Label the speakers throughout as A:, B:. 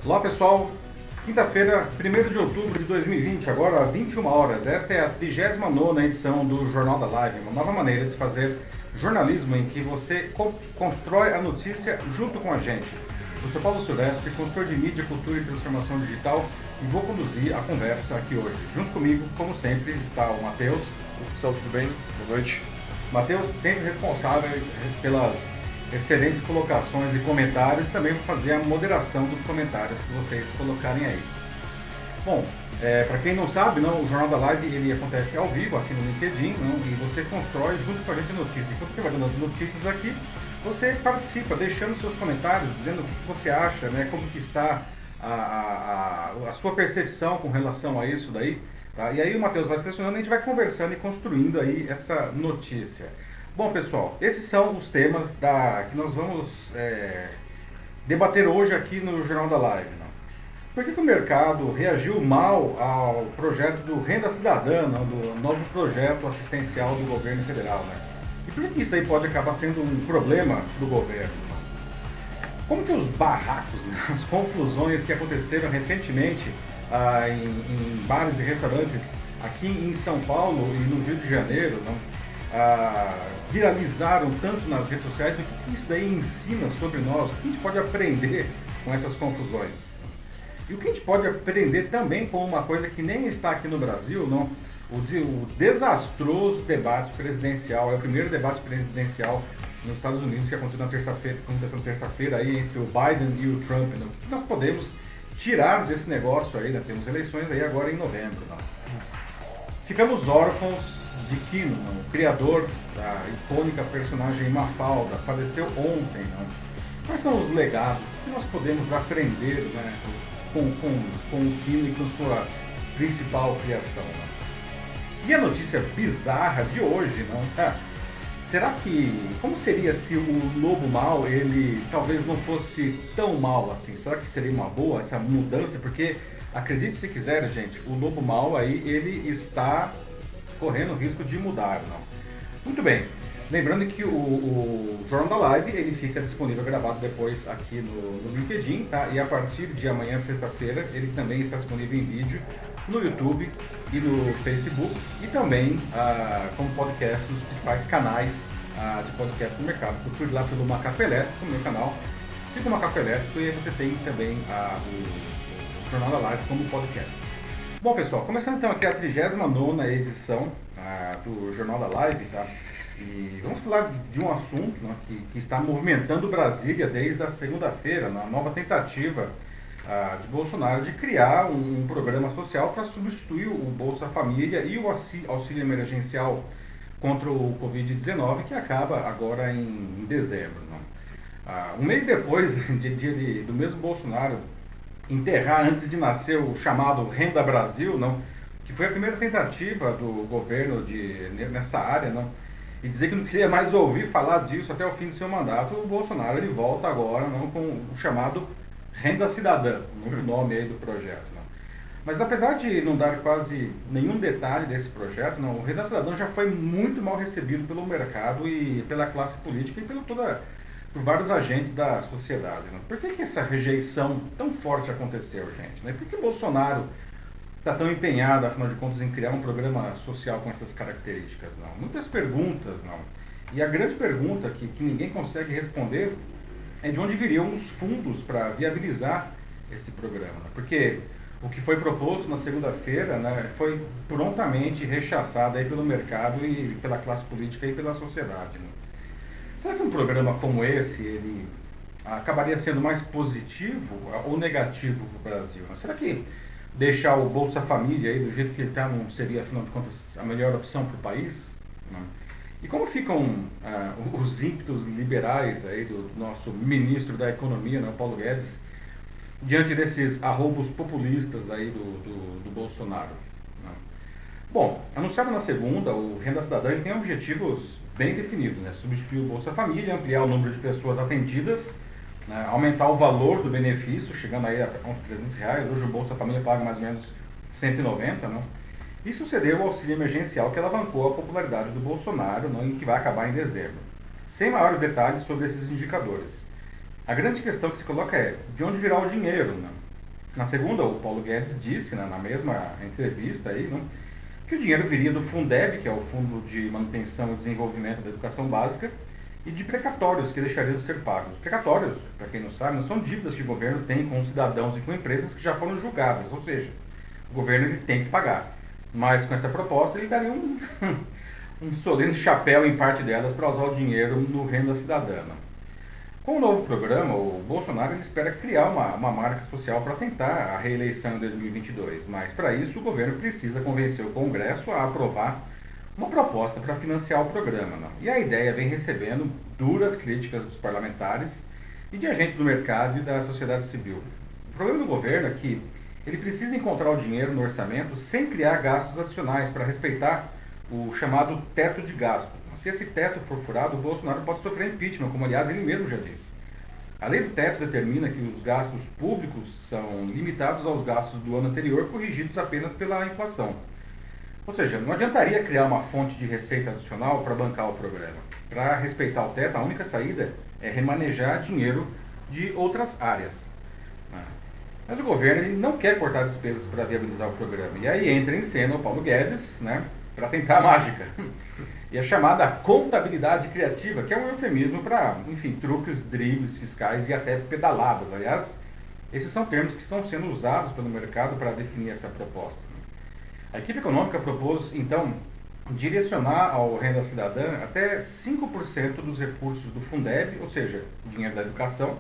A: Olá pessoal, quinta-feira, 1º de outubro de 2020, agora 21 horas. Essa é a 39ª edição do Jornal da Live, uma nova maneira de se fazer jornalismo em que você constrói a notícia junto com a gente. Eu sou Paulo Silvestre, consultor de mídia, cultura e transformação digital e vou conduzir a conversa aqui hoje. Junto comigo, como sempre, está o Matheus.
B: Pessoal, tudo bem? Boa noite.
A: Matheus, sempre responsável pelas excelentes colocações e comentários, e também vou fazer a moderação dos comentários que vocês colocarem aí. Bom, para quem não sabe, o Jornal da Live ele acontece ao vivo aqui no LinkedIn, e você constrói junto com a gente a notícia. Enquanto que vai dando as notícias aqui, você participa, deixando seus comentários, dizendo o que você acha, como que está a sua percepção com relação a isso daí. Tá? E aí o Matheus vai selecionando e a gente vai conversando e construindo aí essa notícia. Bom, pessoal, esses são os temas que nós vamos debater hoje aqui no Jornal da Live. Por que o mercado reagiu mal ao projeto do Renda Cidadã, do novo projeto assistencial do governo federal? E por que isso aí pode acabar sendo um problema do governo? Como que os barracos, as confusões que aconteceram recentemente em bares e restaurantes aqui em São Paulo e no Rio de Janeiro, viralizaram tanto nas redes sociais? O que isso daí ensina sobre nós? O que a gente pode aprender com essas confusões? E o que a gente pode aprender também com uma coisa que nem está aqui no Brasil, o desastroso debate presidencial. É o primeiro debate presidencial nos Estados Unidos que aconteceu na terça-feira aí entre o Biden e o Trump. O que nós podemos tirar desse negócio aí? Temos eleições aí agora em novembro. Ficamos órfãos de Kino, o criador da icônica personagem Mafalda, faleceu ontem. Quais são os legados? O que nós podemos aprender com o Kino e com sua principal criação? E a notícia bizarra de hoje, será que, como seria se o Lobo Mal, ele talvez não fosse tão mal assim? Será que seria uma boa essa mudança? Porque, acredite se quiser, gente, o Lobo Mal aí, ele está correndo o risco de mudar, Muito bem, lembrando que o Jornal da Live, ele fica disponível gravado depois aqui no LinkedIn, tá? E a partir de amanhã, sexta-feira, ele também está disponível em vídeo no YouTube e no Facebook e também como podcast nos principais canais de podcast no mercado. Procure lá pelo Macaco Elétrico, no meu canal, siga o Macaco Elétrico e aí você tem também o Jornal da Live como podcast. Bom, pessoal, começando então aqui a 39ª edição do Jornal da Live, tá? E vamos falar de um assunto que está movimentando Brasília desde a segunda-feira, na nova tentativa de Bolsonaro de criar um programa social para substituir o Bolsa Família e o auxílio emergencial contra o Covid-19, que acaba agora em dezembro. Um mês depois do mesmo Bolsonaro enterrar antes de nascer o chamado Renda Brasil, que foi a primeira tentativa do governo nessa área, e dizer que não queria mais ouvir falar disso até o fim do seu mandato, o Bolsonaro ele volta agora com o chamado Renda Cidadã, o nome aí do projeto. Mas apesar de não dar quase nenhum detalhe desse projeto, o Renda Cidadã já foi muito mal recebido pelo mercado e pela classe política e por vários agentes da sociedade. Por que essa rejeição tão forte aconteceu, gente? Por que o Bolsonaro está tão empenhado, afinal de contas, em criar um programa social com essas características? Muitas perguntas, E a grande pergunta que ninguém consegue responder é de onde viriam os fundos para viabilizar esse programa. Porque o que foi proposto na segunda-feira foi prontamente rechaçado aí pelo mercado e pela classe política e pela sociedade. Será que um programa como esse ele acabaria sendo mais positivo ou negativo para o Brasil? Será que deixar o Bolsa Família aí do jeito que ele está não seria, afinal de contas, a melhor opção para o país? E como ficam os ímpetos liberais aí do nosso ministro da Economia, o Paulo Guedes, diante desses arroubos populistas aí do Bolsonaro? Bom, anunciado na segunda, o Renda Cidadã tem objetivos bem definidos, substituir o Bolsa Família, ampliar o número de pessoas atendidas, aumentar o valor do benefício, chegando aí a uns R$300. Hoje o Bolsa Família paga mais ou menos 190, e suceder o auxílio emergencial que alavancou a popularidade do Bolsonaro, e que vai acabar em dezembro. Sem maiores detalhes sobre esses indicadores. A grande questão que se coloca é de onde virá o dinheiro, Na segunda, o Paulo Guedes disse, né, na mesma entrevista aí, né, que o dinheiro viria do Fundeb, que é o Fundo de Manutenção e Desenvolvimento da Educação Básica, e de precatórios que deixariam de ser pagos. Os precatórios, para quem não sabe, não são dívidas que o governo tem com cidadãos e com empresas que já foram julgadas, ou seja, o governo ele tem que pagar. Mas com essa proposta ele daria um solene chapéu em parte delas para usar o dinheiro no renda cidadã. Com o novo programa, o Bolsonaro ele espera criar uma marca social para tentar a reeleição em 2022, mas para isso o governo precisa convencer o Congresso a aprovar uma proposta para financiar o programa. E a ideia vem recebendo duras críticas dos parlamentares e de agentes do mercado e da sociedade civil. O problema do governo é que ele precisa encontrar o dinheiro no orçamento sem criar gastos adicionais para respeitar o chamado teto de gastos. Se esse teto for furado, o Bolsonaro pode sofrer impeachment, como aliás ele mesmo já disse. A lei do teto determina que os gastos públicos são limitados aos gastos do ano anterior, corrigidos apenas pela inflação. Ou seja, não adiantaria criar uma fonte de receita adicional para bancar o programa. Para respeitar o teto, a única saída é remanejar dinheiro de outras áreas. Mas o governo ele não quer cortar despesas para viabilizar o programa. E aí entra em cena o Paulo Guedes, né, para tentar a mágica. E a chamada contabilidade criativa, que é um eufemismo para, enfim, truques, dribles fiscais e até pedaladas. Aliás, esses são termos que estão sendo usados pelo mercado para definir essa proposta. A equipe econômica propôs, então, direcionar ao Renda Cidadã até 5% dos recursos do Fundeb, ou seja, o dinheiro da educação,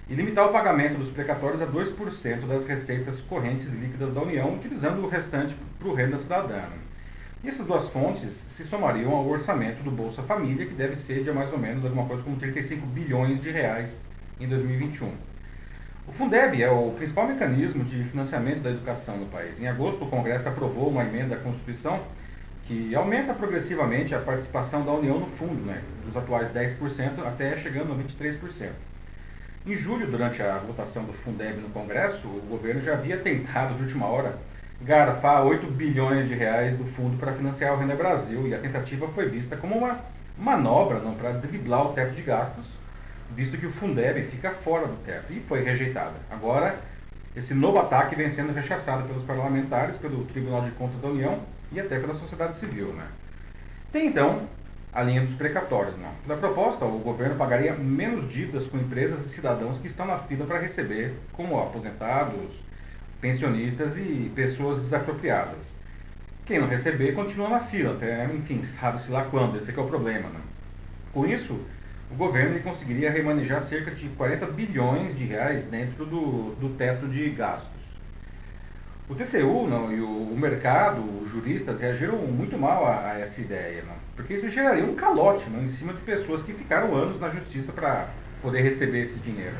A: e limitar o pagamento dos precatórios a 2% das receitas correntes líquidas da União, utilizando o restante para o Renda Cidadã. E essas duas fontes se somariam ao orçamento do Bolsa Família, que deve ser de mais ou menos alguma coisa como 35 bilhões de reais em 2021. O Fundeb é o principal mecanismo de financiamento da educação no país. Em agosto, o Congresso aprovou uma emenda à Constituição que aumenta progressivamente a participação da União no fundo, né, dos atuais 10% até chegando a 23%. Em julho, durante a votação do Fundeb no Congresso, o governo já havia tentado, de última hora, garfar 8 bilhões de reais do fundo para financiar o Renda Brasil, e a tentativa foi vista como uma manobra para driblar o teto de gastos, visto que o Fundeb fica fora do teto, e foi rejeitada. Agora, esse novo ataque vem sendo rechaçado pelos parlamentares, pelo Tribunal de Contas da União e até pela sociedade civil. Né? Tem, então, a linha dos precatórios. Né? Pela proposta, o governo pagaria menos dívidas com empresas e cidadãos que estão na fila para receber, como aposentados, pensionistas e pessoas desapropriadas. Quem não receber continua na fila, até, enfim, sabe-se lá quando, esse é que é o problema. Né? Com isso, o governo ele conseguiria remanejar cerca de 40 bilhões de reais dentro do teto de gastos. O TCU e o mercado, os juristas, reagiram muito mal a essa ideia, porque isso geraria um calote em cima de pessoas que ficaram anos na justiça para poder receber esse dinheiro.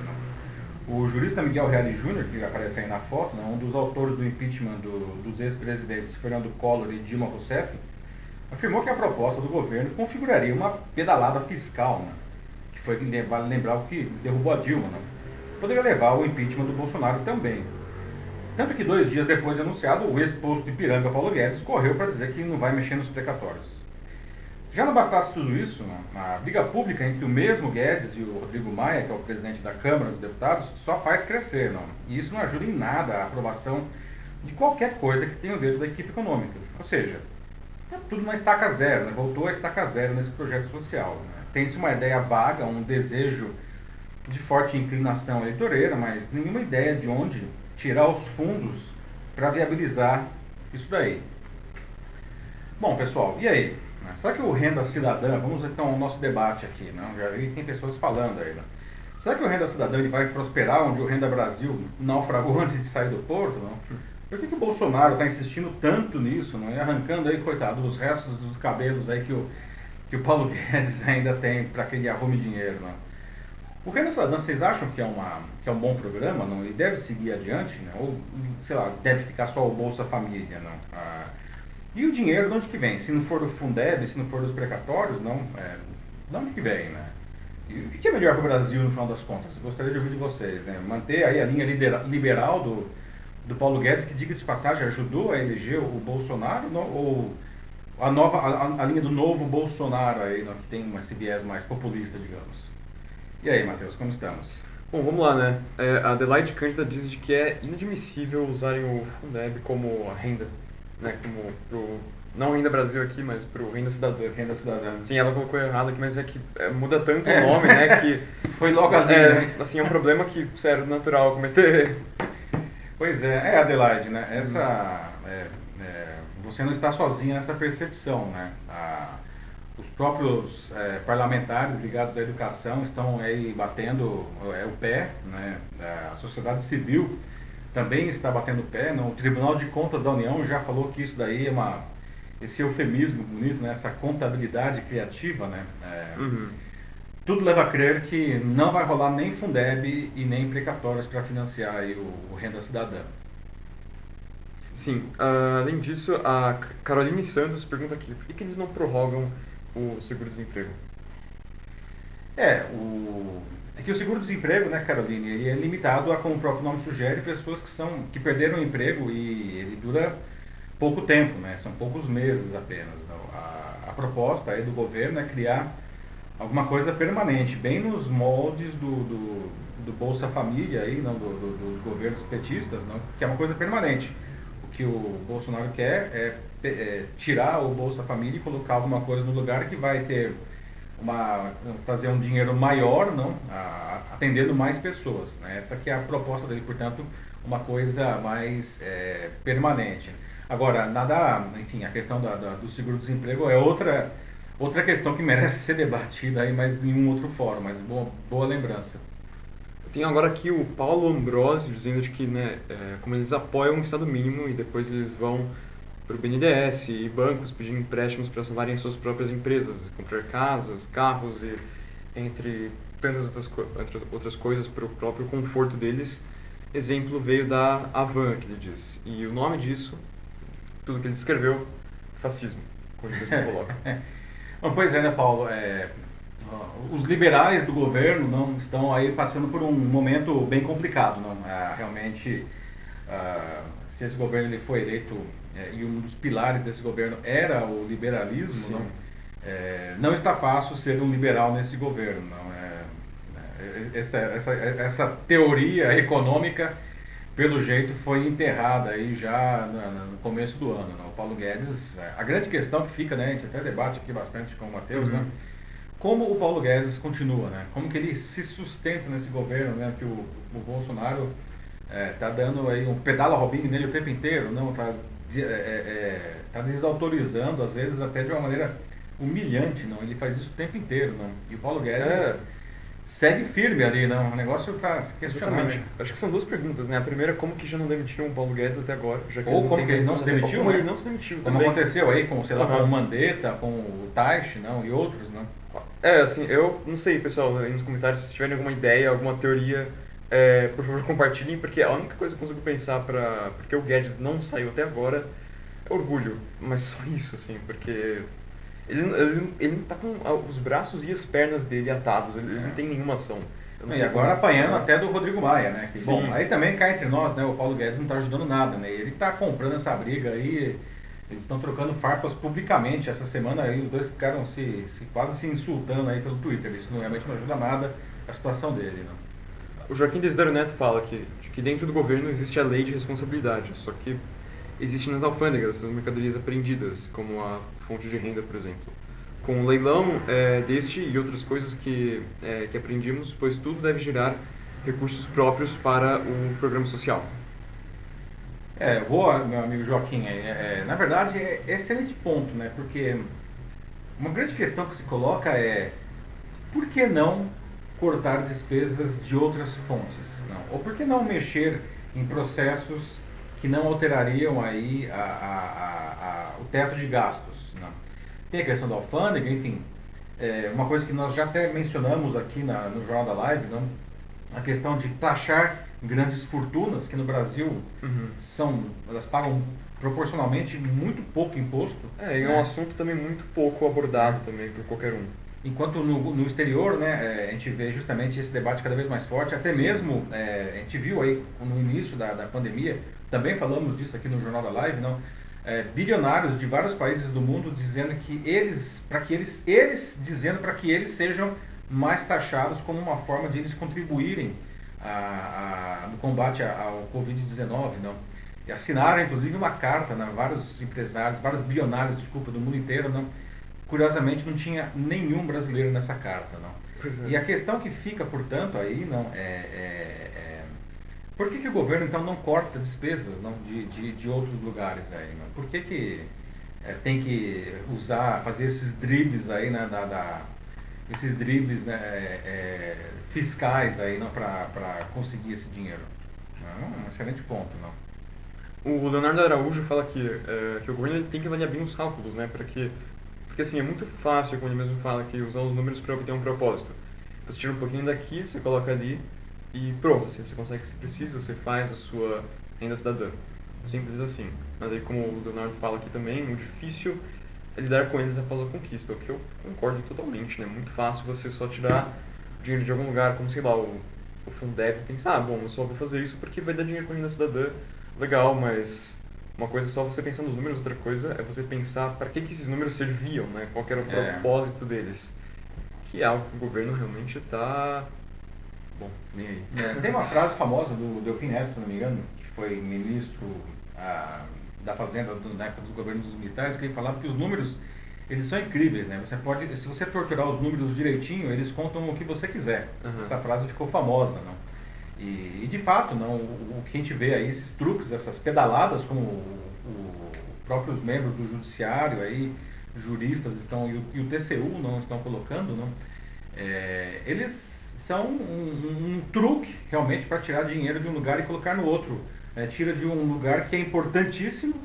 A: O jurista Miguel Reale Júnior, que aparece aí na foto, um dos autores do impeachment dos ex-presidentes Fernando Collor e Dilma Rousseff, afirmou que a proposta do governo configuraria uma pedalada fiscal, que foi, vale lembrar, o que derrubou a Dilma, poderia levar ao impeachment do Bolsonaro também. Tanto que 2 dias depois de anunciado, o ex-posto Ipiranga Paulo Guedes correu para dizer que não vai mexer nos precatórios. Já não bastasse tudo isso, a briga pública entre o mesmo Guedes e o Rodrigo Maia, que é o presidente da Câmara dos Deputados, só faz crescer. E isso não ajuda em nada a aprovação de qualquer coisa que tenha o dedo da equipe econômica. Ou seja, é tudo na estaca zero, voltou a estaca zero nesse projeto social. Tem-se uma ideia vaga, um desejo de forte inclinação eleitoreira, mas nenhuma ideia de onde tirar os fundos para viabilizar isso daí. Bom, pessoal, e aí? Será que o Renda Cidadã, vamos então ao nosso debate aqui, já vi que tem pessoas falando aí, será que o Renda Cidadã ele vai prosperar onde o Renda Brasil naufragou antes de sair do porto? Por que o Bolsonaro está insistindo tanto nisso, e arrancando aí, coitado, os restos dos cabelos aí que o Paulo Guedes ainda tem para que ele arrume dinheiro? O Renda Cidadã, vocês acham que é um bom programa, e deve seguir adiante, ou, sei lá, deve ficar só o Bolsa Família, E o dinheiro, de onde que vem? Se não for do Fundeb, se não for dos precatórios, de onde que vem, E o que é melhor para o Brasil, no final das contas? Gostaria de ouvir de vocês, Manter aí a linha liberal do Paulo Guedes, que, diga-se de passagem, ajudou a eleger o Bolsonaro, ou a linha do novo Bolsonaro aí, que tem esse viés mais populista, digamos. E aí, Matheus, como estamos?
B: Bom, vamos lá, né? A Adelaide Cândida diz de que é inadmissível usarem o Fundeb como a renda, né? Como não Renda Brasil aqui, mas pro Renda Cidadã.
A: Renda cidadã.
B: Sim, ela colocou errado aqui, mas é que muda tanto o nome, né? Que
A: Foi logo ali, né?
B: assim, é um problema que, sério, natural cometer.
A: Pois é, Adelaide, né? Você não está sozinha nessa percepção, né? Os próprios parlamentares ligados à educação estão aí batendo o pé, né? A sociedade civil também está batendo o pé, não? O Tribunal de Contas da União já falou que isso daí é esse eufemismo bonito, né? Essa contabilidade criativa, né? Tudo leva a crer que não vai rolar nem Fundeb e nem precatórios para financiar aí o Renda Cidadã.
B: Sim, além disso, a Caroline Santos pergunta aqui, por que eles não prorrogam o seguro-desemprego?
A: É que o seguro-desemprego, né, Caroline, ele é limitado a, como o próprio nome sugere, pessoas que perderam o emprego e ele dura pouco tempo, né, são poucos meses apenas. Não? A proposta aí do governo é criar alguma coisa permanente, bem nos moldes do Bolsa Família, aí, não, dos governos petistas, não, que é uma coisa permanente. O que o Bolsonaro quer é tirar o Bolsa Família e colocar alguma coisa no lugar que vai ter trazer um dinheiro maior, não, atendendo mais pessoas. Né? Essa que é a proposta dele, portanto, uma coisa mais permanente. Agora, enfim, a questão do seguro-desemprego é outra questão que merece ser debatida aí, mas em um outro fórum, mas boa lembrança.
B: Tem agora aqui o Paulo Ambrosio dizendo de que, né, como eles apoiam o Estado mínimo e depois eles vão para o BNDES e bancos pedindo empréstimos para salvarem suas próprias empresas, comprar casas, carros e entre tantas outras coisas para o próprio conforto deles. Exemplo veio da Avan, que ele diz. E o nome disso, tudo que ele descreveu, fascismo, como ele mesmo coloca.
A: Bom, pois é, né, Paulo? Os liberais do governo não estão aí passando por um momento bem complicado, não? Realmente, se esse governo ele foi eleito e um dos pilares desse governo era o liberalismo, não está fácil ser um liberal nesse governo, não? Essa teoria econômica, pelo jeito, foi enterrada aí já no começo do ano, não? O Paulo Guedes, a grande questão que fica, né, a gente até debate aqui bastante com o Matheus, né? Como o Paulo Guedes continua, né? Como que ele se sustenta nesse governo, né? Que o Bolsonaro tá dando aí um pedala Robinho nele o tempo inteiro, não? Tá desautorizando, às vezes até de uma maneira humilhante, não? Ele faz isso o tempo inteiro, não? E o Paulo Guedes segue firme ali, não? O negócio tá questionável.
B: Acho que são duas perguntas, né? A primeira, como que já não demitiram o Paulo Guedes até agora? Já que
A: Ou como que ele não se demitiu,
B: como
A: né?
B: ele não se demitiu
A: como
B: também.
A: aconteceu aí com, sei lá, com o Mandetta, com o Taish, não? E outros, não?
B: Assim, eu não sei, pessoal, aí nos comentários, se tiverem alguma ideia, alguma teoria, por favor, compartilhem, porque a única coisa que eu consigo pensar porque o Guedes não saiu até agora é orgulho, mas só isso, assim, porque ele tá com os braços e as pernas dele atados, ele não tem nenhuma ação.
A: E agora apanhando até do Rodrigo Maia, né? Que,
B: Sim.
A: bom, aí também cá entre nós, né? O Paulo Guedes não tá ajudando nada, né? Ele tá comprando essa briga aí. Eles estão trocando farpas publicamente. Essa semana aí os dois ficaram quase se insultando aí pelo Twitter. Isso realmente não ajuda nada a situação dele, não?
B: O Joaquim Desidero Neto fala que dentro do governo existe a lei de responsabilidade, só que existe nas alfândegas essas mercadorias apreendidas, como a fonte de renda, por exemplo. Com o leilão deste e outras coisas que apreendimos, pois tudo deve gerar recursos próprios para o programa social.
A: Boa, meu amigo Joaquim. Na verdade, é excelente ponto, né? Porque uma grande questão que se coloca é por que não cortar despesas de outras fontes? Não? Ou por que não mexer em processos que não alterariam aí o teto de gastos? Não? Tem a questão da alfândega, enfim. Uma coisa que nós já até mencionamos aqui no Jornal da Live, não? A questão de taxar grandes fortunas, que no Brasil elas pagam proporcionalmente muito pouco imposto.
B: É um assunto também muito pouco abordado também por qualquer um.
A: Enquanto no exterior, né, a gente vê justamente esse debate cada vez mais forte, até mesmo, a gente viu aí no início da pandemia, também falamos disso aqui no Jornal da Live, não? Bilionários de vários países do mundo dizendo que eles sejam mais taxados como uma forma de eles contribuírem no combate ao Covid-19, não? E assinaram, inclusive, uma carta, né? Vários empresários, vários bilionários, desculpa, do mundo inteiro, não? Curiosamente, não tinha nenhum brasileiro nessa carta, não?
B: Pois é.
A: E a questão que fica, portanto, aí, não, por que o governo, então, não corta despesas, não, de outros lugares aí, não? Por que tem que fazer esses dribles aí, né, esses dribles, né, fiscais aí, não, para conseguir esse dinheiro? Não, um excelente ponto, não?
B: O Leonardo Araújo fala que o governo ele tem que avaliar bem os cálculos, né? Porque assim, é muito fácil, como ele mesmo fala, que usar os números para obter um propósito. Você tira um pouquinho daqui, você coloca ali e pronto, assim, você consegue o que você precisa, você faz a sua renda cidadã. Simples assim. Mas aí, como o Leonardo fala aqui também, o difícil é lidar com eles após a conquista, o que eu concordo totalmente, né? Muito fácil você só tirar dinheiro de algum lugar, como, sei lá, o Fundeb, e pensar, bom, eu só vou fazer isso porque vai dar dinheiro com a renda cidadã. Legal, mas uma coisa é só você pensar nos números, outra coisa é você pensar para que esses números serviam, né? Qual que era o propósito deles. Que é algo que o governo realmente está... Bom, nem aí.
A: Tem uma frase famosa do Delfim Neto, se não me engano, que foi ministro da Fazenda na época do governo dos militares, que ele falava que os números, eles são incríveis, né? Você pode, se você torturar os números direitinho, eles contam o que você quiser.
B: Uhum.
A: Essa frase ficou famosa, não? E de fato, não, o que a gente vê aí, esses truques, essas pedaladas, como próprios membros do judiciário aí, juristas estão e o TCU não estão colocando, não, eles são um truque realmente para tirar dinheiro de um lugar e colocar no outro. Tira de um lugar que é importantíssimo,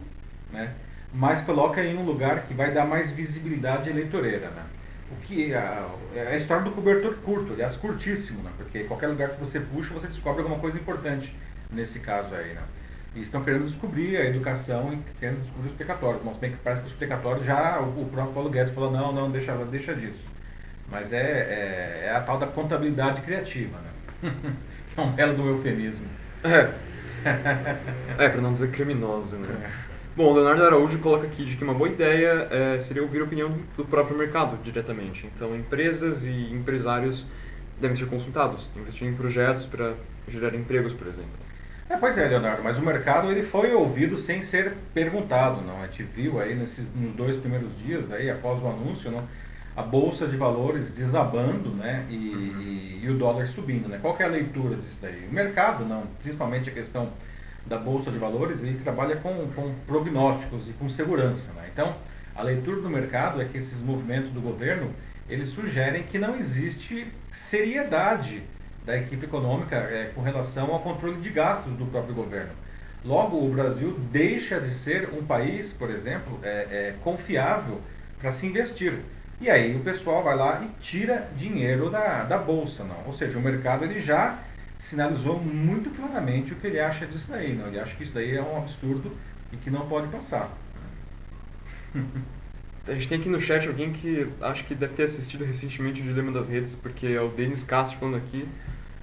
A: né, mas coloca em um lugar que vai dar mais visibilidade eleitoreira, né? O que é a história do cobertor curto, aliás, curtíssimo, né? Porque qualquer lugar que você puxa, você descobre alguma coisa importante nesse caso aí, né? E estão querendo descobrir a educação e querendo descobrir os precatórios. Mas bem que parece que os precatórios já, o próprio Paulo Guedes falou, não, deixa disso. Mas é a tal da contabilidade criativa, né? Que é um belo do eufemismo.
B: Para não dizer criminosa, né? Bom, o Leonardo Araújo coloca aqui de que uma boa ideia seria ouvir a opinião do próprio mercado diretamente. Então, empresas e empresários devem ser consultados, investir em projetos para gerar empregos, por exemplo.
A: Pois é, Leonardo, mas o mercado ele foi ouvido sem ser perguntado, não? A gente viu aí nos 2 primeiros dias, aí, após o anúncio, não? A Bolsa de Valores desabando, né? E o dólar subindo, né? Qual que é a leitura disso daí? O mercado, não, principalmente a questão da Bolsa de Valores, ele trabalha com prognósticos e com segurança, né? Então, a leitura do mercado é que esses movimentos do governo, eles sugerem que não existe seriedade da equipe econômica com relação ao controle de gastos do próprio governo. Logo, o Brasil deixa de ser um país, por exemplo, confiável para se investir. E aí o pessoal vai lá e tira dinheiro da Bolsa, não? Ou seja, o mercado ele já sinalizou muito claramente o que ele acha disso daí, não? Ele acha que isso daí é um absurdo e que não pode passar.
B: A gente tem aqui no chat alguém que acho que deve ter assistido recentemente o Dilema das Redes, porque é o Denis Castro falando aqui.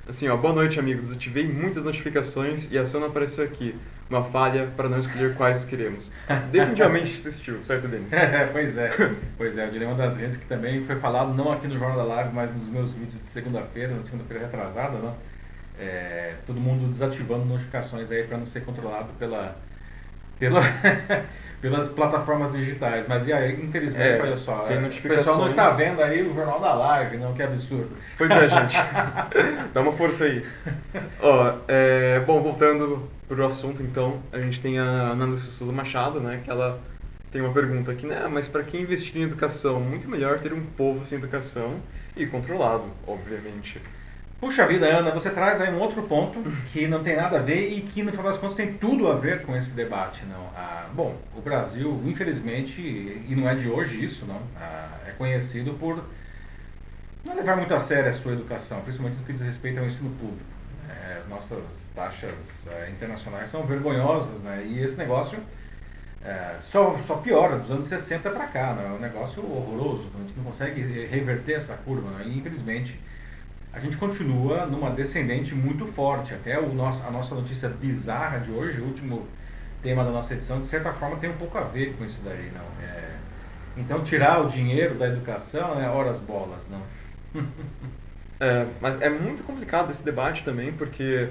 B: Assim, ó, boa noite, amigos. Desativei muitas notificações e a sua não apareceu aqui. Uma falha para não escolher quais queremos. Definitivamente assistiu, certo, Denis?
A: Pois é, o Dilema das Redes, que também foi falado não aqui no Jornal da Live, mas nos meus vídeos de segunda-feira, na segunda-feira retrasada, né? Todo mundo desativando notificações aí para não ser controlado pelas plataformas digitais. Mas e aí, infelizmente, olha só, o pessoal não está vendo aí o Jornal da Live, não? Que absurdo.
B: Pois é, gente. Dá uma força aí. Bom, voltando pro assunto, então, a gente tem a Ana Souza Machado, né, que ela tem uma pergunta aqui, né, mas para quem investir em educação, muito melhor ter um povo sem educação e controlado, obviamente.
A: Puxa vida, Ana, você traz aí um outro ponto que não tem nada a ver e que, no final das contas, tem tudo a ver com esse debate, não? Bom, o Brasil, infelizmente, e não é de hoje isso, não? É conhecido por não levar muito a sério a sua educação, principalmente no que diz respeito ao ensino público. As nossas taxas internacionais são vergonhosas, né? E esse negócio só piora dos anos 60 para cá, não? É um negócio horroroso, a gente não consegue reverter essa curva, não? E, infelizmente, a gente continua numa descendente muito forte. Até a nossa notícia bizarra de hoje, o último tema da nossa edição, de certa forma tem um pouco a ver com isso daí, não? Então, tirar o dinheiro da educação, né? Ora as bolas, não?
B: Mas é muito complicado esse debate também, porque,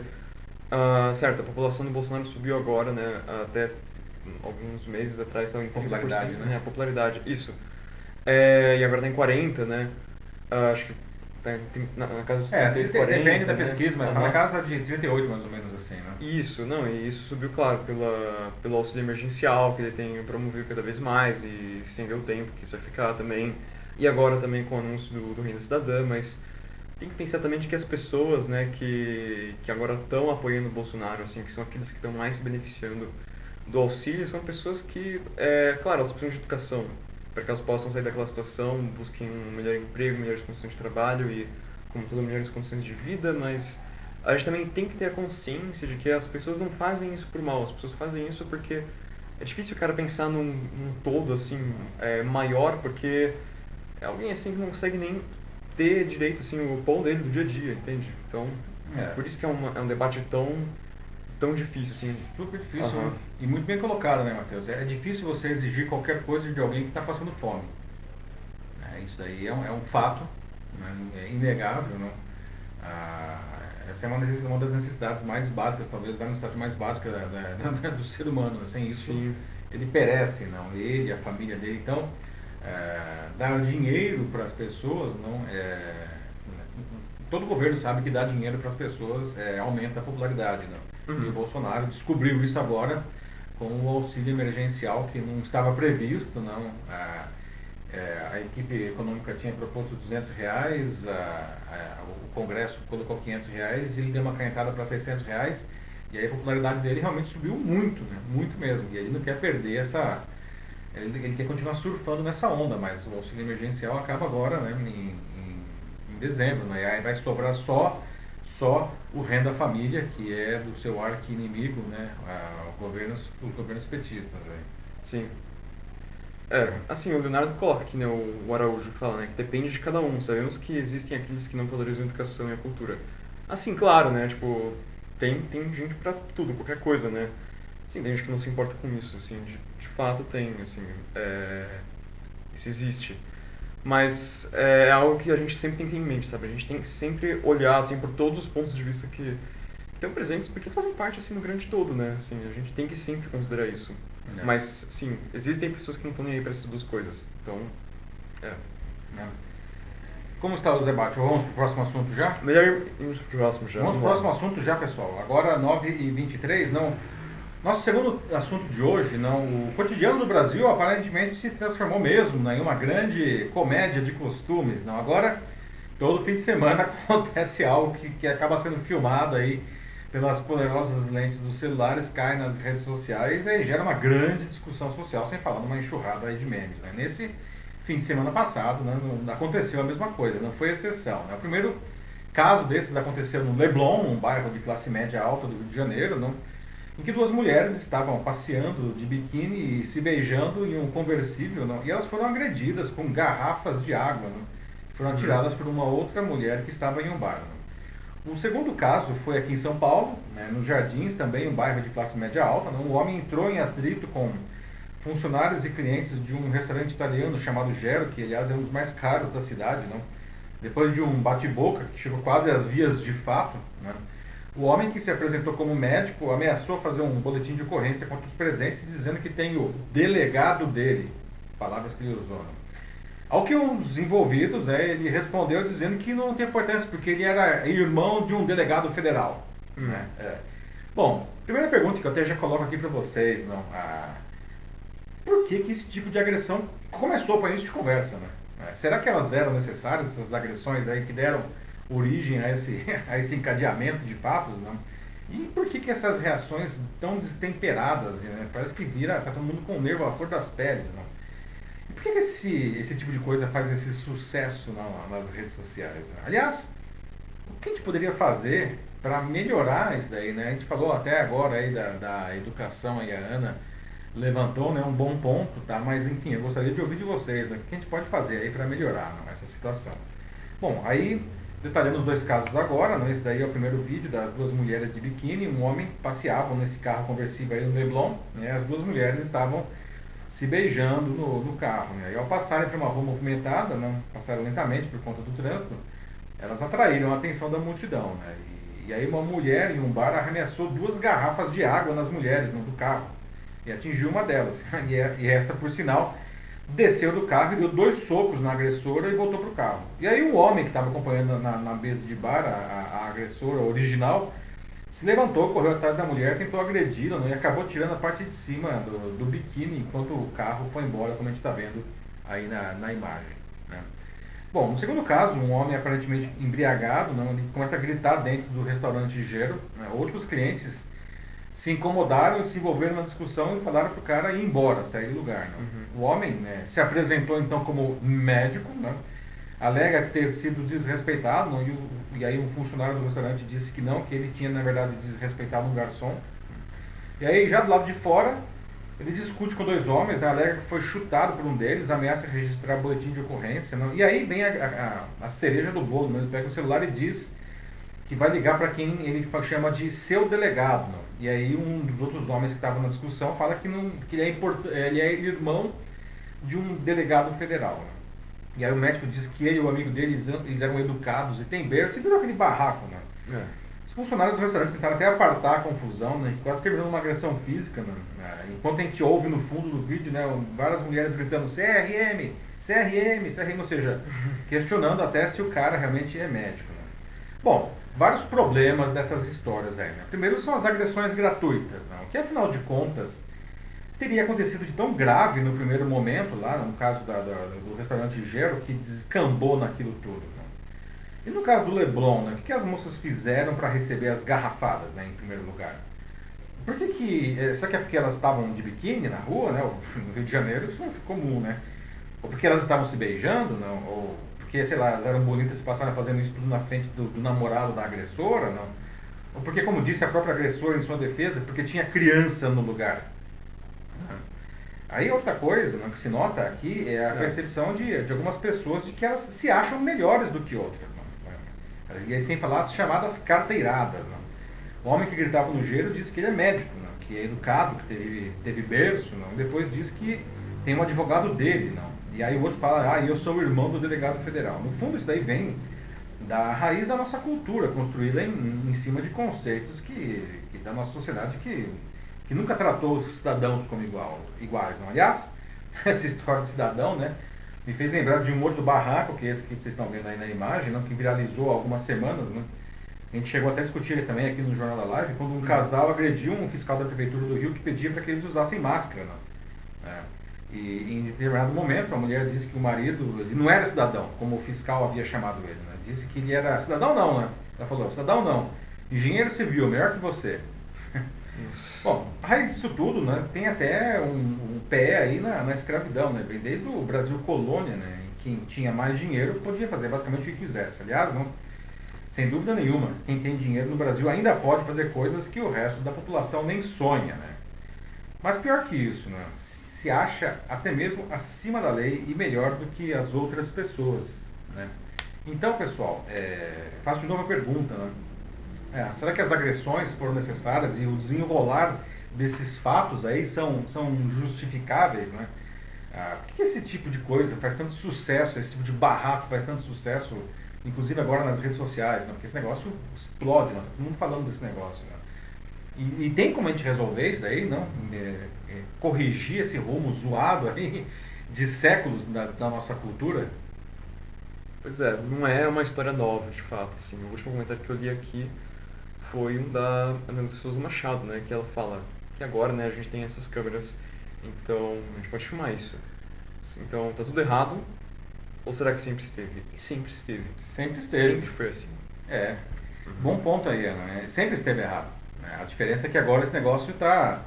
B: certo, a população do Bolsonaro subiu agora, né, até alguns meses atrás estava em 30%,
A: Popularidade,
B: né,
A: né?
B: a popularidade, isso. E agora está em 40%, né, acho que tá na casa dos 38,
A: Depende
B: 40,
A: da
B: né,
A: pesquisa, mas está na
B: aham.
A: casa de 38 mais ou menos assim, né?
B: Isso, não, e isso subiu, claro, pelo auxílio emergencial que ele tem promovido cada vez mais e estendeu o tempo que isso vai ficar também. E agora também com o anúncio do Renda Cidadã, mas tem que pensar também de que as pessoas, né, que agora estão apoiando o Bolsonaro, assim, que são aqueles que estão mais se beneficiando do auxílio, são pessoas que, claro, elas precisam de educação, para que elas possam sair daquela situação, busquem um melhor emprego, melhores condições de trabalho e, como tudo, melhores condições de vida, mas a gente também tem que ter a consciência de que as pessoas não fazem isso por mal, as pessoas fazem isso porque é difícil o cara pensar num todo, assim, maior, porque alguém assim que não consegue nem ter direito, assim, o pão dele do dia a dia, entende? Então,
A: É,
B: por isso que é um debate tão difícil, assim.
A: super difícil,
B: Aham.
A: né? E muito bem colocado, né, Matheus? É difícil você exigir qualquer coisa de alguém que está passando fome. Isso daí é um fato, né? É inegável, né? Ah, essa é uma das necessidades mais básicas, talvez a necessidade mais básica do ser humano, né? Sem isso,
B: Sim,
A: ele perece, não? Ele, a família dele. Então, dar dinheiro para as pessoas, não todo governo sabe que dar dinheiro para as pessoas aumenta a popularidade, não? E o
B: uhum,
A: Bolsonaro descobriu isso agora com o auxílio emergencial que não estava previsto, não? A equipe econômica tinha proposto R$ 200, o Congresso colocou R$ 500 e ele deu uma canetada para R$ 600 e aí a popularidade dele realmente subiu muito, né? Muito mesmo. E ele não quer perder essa. Ele quer continuar surfando nessa onda, mas o auxílio emergencial acaba agora, né? Em dezembro, né? E aí vai sobrar só o Renda Família, que é do seu arqui-inimigo, né? Os governos petistas. Aí.
B: sim.
A: É.
B: Assim, o Leonardo coloca aqui, né, o Araújo fala, né, que depende de cada um. Sabemos que existem aqueles que não valorizam a educação e a cultura. Assim, claro, né, tipo, tem gente pra tudo, qualquer coisa, né. Sim, tem gente que não se importa com isso, assim, de fato tem, assim, isso existe. Mas é algo que a gente sempre tem que ter em mente, sabe? A gente tem que sempre olhar, assim, por todos os pontos de vista que estão presentes, porque fazem parte, assim, do grande todo, né? Assim, a gente tem que sempre considerar isso.
A: Né?
B: Mas, sim, existem pessoas que não estão nem aí para essas duas coisas. Então, é.
A: Né? Como está o debate? Vamos para o próximo assunto já?
B: Melhor irmos pro próximo já.
A: Vamos
B: Vamos
A: para o próximo
B: lá.
A: assunto já, pessoal. Agora 9h23, não. Nosso segundo assunto de hoje, não. O cotidiano do Brasil aparentemente se transformou mesmo, né, em uma grande comédia de costumes, não. Agora, todo fim de semana acontece algo que acaba sendo filmado aí pelas poderosas lentes dos celulares, cai nas redes sociais e gera uma grande discussão social, sem falar numa enxurrada aí de memes, né. Nesse fim de semana passado, né, aconteceu a mesma coisa, não foi exceção, né. O primeiro caso desses aconteceu no Leblon, um bairro de classe média alta do Rio de Janeiro, não, em que duas mulheres estavam passeando de biquíni e se beijando em um conversível, não, e elas foram agredidas com garrafas de água, não, que foram
B: Uhum.
A: atiradas por uma outra mulher que estava em um bar. Não. O segundo caso foi aqui em São Paulo, né, nos Jardins, também um bairro de classe média alta. Não, um homem entrou em atrito com funcionários e clientes de um restaurante italiano chamado Gero, que aliás é um dos mais caros da cidade. Não. Depois de um bate-boca que chegou quase às vias de fato, né, o homem, que se apresentou como médico, ameaçou fazer um boletim de ocorrência contra os presentes, dizendo que tem o delegado dele, palavras que ele usou. Né? Ao que os envolvidos, ele respondeu dizendo que não tem importância, porque ele era irmão de um delegado federal.
B: Hum.
A: Né? Bom, primeira pergunta que eu até já coloco aqui para vocês, não, por que esse tipo de agressão começou para início de conversa? Né? Será que elas eram necessárias, essas agressões aí que deram origem a esse, a esse encadeamento de fatos, não? E por que essas reações tão destemperadas, né? Parece que tá todo mundo com o nervo à flor das peles, não? E por que esse tipo de coisa faz esse sucesso nas redes sociais? Né? Aliás, o que a gente poderia fazer para melhorar isso daí, né? A gente falou até agora aí da educação, aí a Ana levantou, né, um bom ponto, tá? Mas enfim, eu gostaria de ouvir de vocês, né? O que a gente pode fazer aí para melhorar, não, essa situação? Bom, aí detalhando os dois casos agora, né? Esse daí é o primeiro vídeo das duas mulheres de biquíni, um homem passeavam nesse carro conversível aí no Leblon, né? As duas mulheres estavam se beijando no carro, né? E ao passarem por uma rua movimentada, não passaram lentamente por conta do trânsito, elas atraíram a atenção da multidão, né? E aí uma mulher em um bar arremessou 2 garrafas de água nas mulheres, né, do carro, e atingiu uma delas. E essa, por sinal, desceu do carro e deu 2 socos na agressora e voltou para o carro. E aí um homem que estava acompanhando na mesa de bar a agressora original se levantou, correu atrás da mulher, tentou agredi-la, né, e acabou tirando a parte de cima do biquíni enquanto o carro foi embora, como a gente está vendo aí na imagem, né? Bom, no segundo caso, um homem aparentemente embriagado, né, ele começa a gritar dentro do restaurante Gero, né? Outros clientes se incomodaram e se envolveram na discussão e falaram para o cara ir embora, sair do lugar, né? O homem, né, se apresentou então como médico, né? Alega ter sido desrespeitado, né? E aí um funcionário do restaurante disse que não, que ele tinha na verdade desrespeitado um garçom. E aí já do lado de fora ele discute com 2 homens, né? Alega que foi chutado por um deles, ameaça registrar boletim de ocorrência, né? E aí vem a cereja do bolo, né? Ele pega o celular e diz que vai ligar para quem ele chama de seu delegado, né? E aí um dos outros homens que estava na discussão fala que, não, que ele é irmão de um delegado federal, né? E aí o médico diz que ele e o amigo dele, eles eram educados e tem berço, e virou aquele barraco, né? Os funcionários do restaurante tentaram até apartar a confusão, né? Quase terminou uma agressão física, né? Enquanto a gente ouve no fundo do vídeo, né, várias mulheres gritando CRM, CRM, CRM, ou seja, questionando até se o cara realmente é médico, né? Bom, vários problemas dessas histórias aí, né? Primeiro são as agressões gratuitas, né? O que afinal de contas teria acontecido de tão grave no primeiro momento, lá no caso do restaurante Gero, que descambou naquilo tudo, né? E no caso do Leblon, né, o que as moças fizeram para receber as garrafadas, né, em primeiro lugar? Por que será que é porque elas estavam de biquíni na rua, né? No Rio de Janeiro isso é comum, né? Ou porque elas estavam se beijando, não? Ou porque, sei lá, elas eram bonitas e passaram fazendo isso tudo na frente do namorado da agressora, não? Ou porque, como disse a própria agressora em sua defesa, porque tinha criança no lugar. Aí outra coisa, né, que se nota aqui é a percepção de algumas pessoas de que elas se acham melhores do que outras, né? E aí sem falar as chamadas carteiradas, né? O homem que gritava no Gero disse que ele é médico, né? Que é educado, que teve berço, né? Depois diz que tem um advogado dele, não? E aí o outro fala, eu sou o irmão do delegado federal. No fundo isso daí vem da raiz da nossa cultura, construída em cima de conceitos da nossa sociedade que nunca tratou os cidadãos como iguais, não? Aliás, essa história de cidadão, né, me fez lembrar de um outro barraco, que é esse que vocês estão vendo aí na imagem, não, que viralizou há algumas semanas, né? A gente chegou até a discutir ele também aqui no Jornal da Live, quando um casal agrediu um fiscal da prefeitura do Rio que pedia para que eles usassem máscara, né? E em determinado momento a mulher disse que o marido, ele não era cidadão, como o fiscal havia chamado ele, né? Disse que ele era cidadão não, né? Ela falou, cidadão não, engenheiro civil, melhor que você. Bom, a raiz disso tudo, né, tem até um pé aí na escravidão, né, bem desde o Brasil colônia, né, em quem tinha mais dinheiro podia fazer basicamente o que quisesse. Aliás, não, sem dúvida nenhuma, quem tem dinheiro no Brasil ainda pode fazer coisas que o resto da população nem sonha, né. Mas pior que isso, né, se acha até mesmo acima da lei e melhor do que as outras pessoas, né. Então, pessoal, faço de novo a pergunta, né. Será que as agressões foram necessárias e o desenrolar desses fatos aí são justificáveis, né? Por que esse tipo de coisa faz tanto sucesso, esse tipo de barraco faz tanto sucesso, inclusive agora nas redes sociais, né? Porque esse negócio explode, né? Todo mundo falando desse negócio, né? E tem como a gente resolver isso daí, não? Corrigir esse rumo zoado aí de séculos da nossa cultura?
B: Pois é, não é uma história nova, de fato, assim. O último comentário que eu li aqui foi um da Ana Souza Machado, né, que ela fala que agora, né, a gente tem essas câmeras, então a gente pode filmar isso. Então, tá tudo errado, ou será que sempre esteve? E sempre esteve.
A: Sempre esteve.
B: Sempre foi assim.
A: Bom ponto aí, Ana. Sempre esteve errado, né? A diferença é que agora esse negócio tá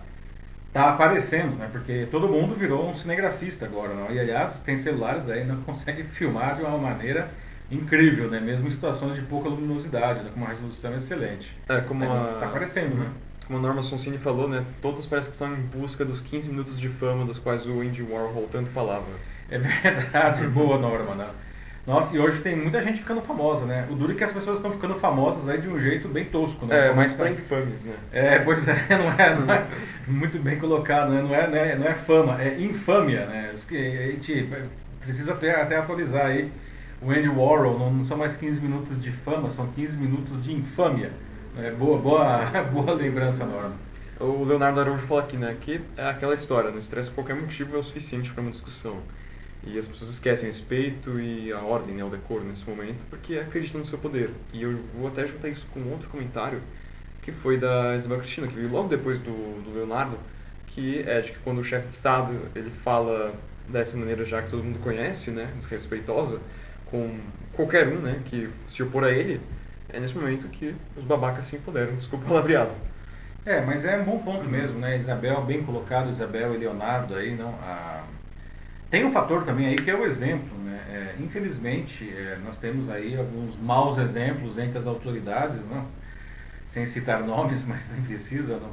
A: aparecendo, né? Porque todo mundo virou um cinegrafista agora, não? E aliás, tem celulares aí, não consegue filmar de uma maneira incrível, né? Mesmo em situações de pouca luminosidade, né? Com uma resolução excelente.
B: Tá
A: aparecendo, né?
B: Como a Norma Sonsini falou, né? Todos parece que estão em busca dos 15 minutos de fama dos quais o Andy Warhol tanto falava.
A: É verdade, boa Norma, né? Nossa, e hoje tem muita gente ficando famosa, né? O duro é que as pessoas estão ficando famosas aí de um jeito bem tosco, né?
B: Mais pra infames, né?
A: Pois é, não é muito bem colocado, né? Não é fama, é infâmia, né? A gente precisa até atualizar aí o Andy Warhol, não são mais 15 minutos de fama, são 15 minutos de infâmia. Boa lembrança, Norma.
B: O Leonardo Araújo fala aqui, né, que é aquela história, no estresse qualquer motivo é o suficiente para uma discussão. E as pessoas esquecem o respeito e a ordem, né, o decoro nesse momento, porque acreditam no seu poder. E eu vou até juntar isso com outro comentário, que foi da Isabel Cristina, que veio logo depois do Leonardo, que é de que quando o chefe de Estado ele fala dessa maneira já que todo mundo conhece, né, desrespeitosa, com qualquer um, né, que se opor a ele, é nesse momento que os babacas se empoderam. Desculpa o palavreado.
A: Mas é um bom ponto mesmo, né? Isabel, bem colocado, Isabel e Leonardo aí, não? Tem um fator também aí que é o exemplo, né? Infelizmente, nós temos aí alguns maus exemplos entre as autoridades, não? Sem citar nomes, mas nem precisa, não?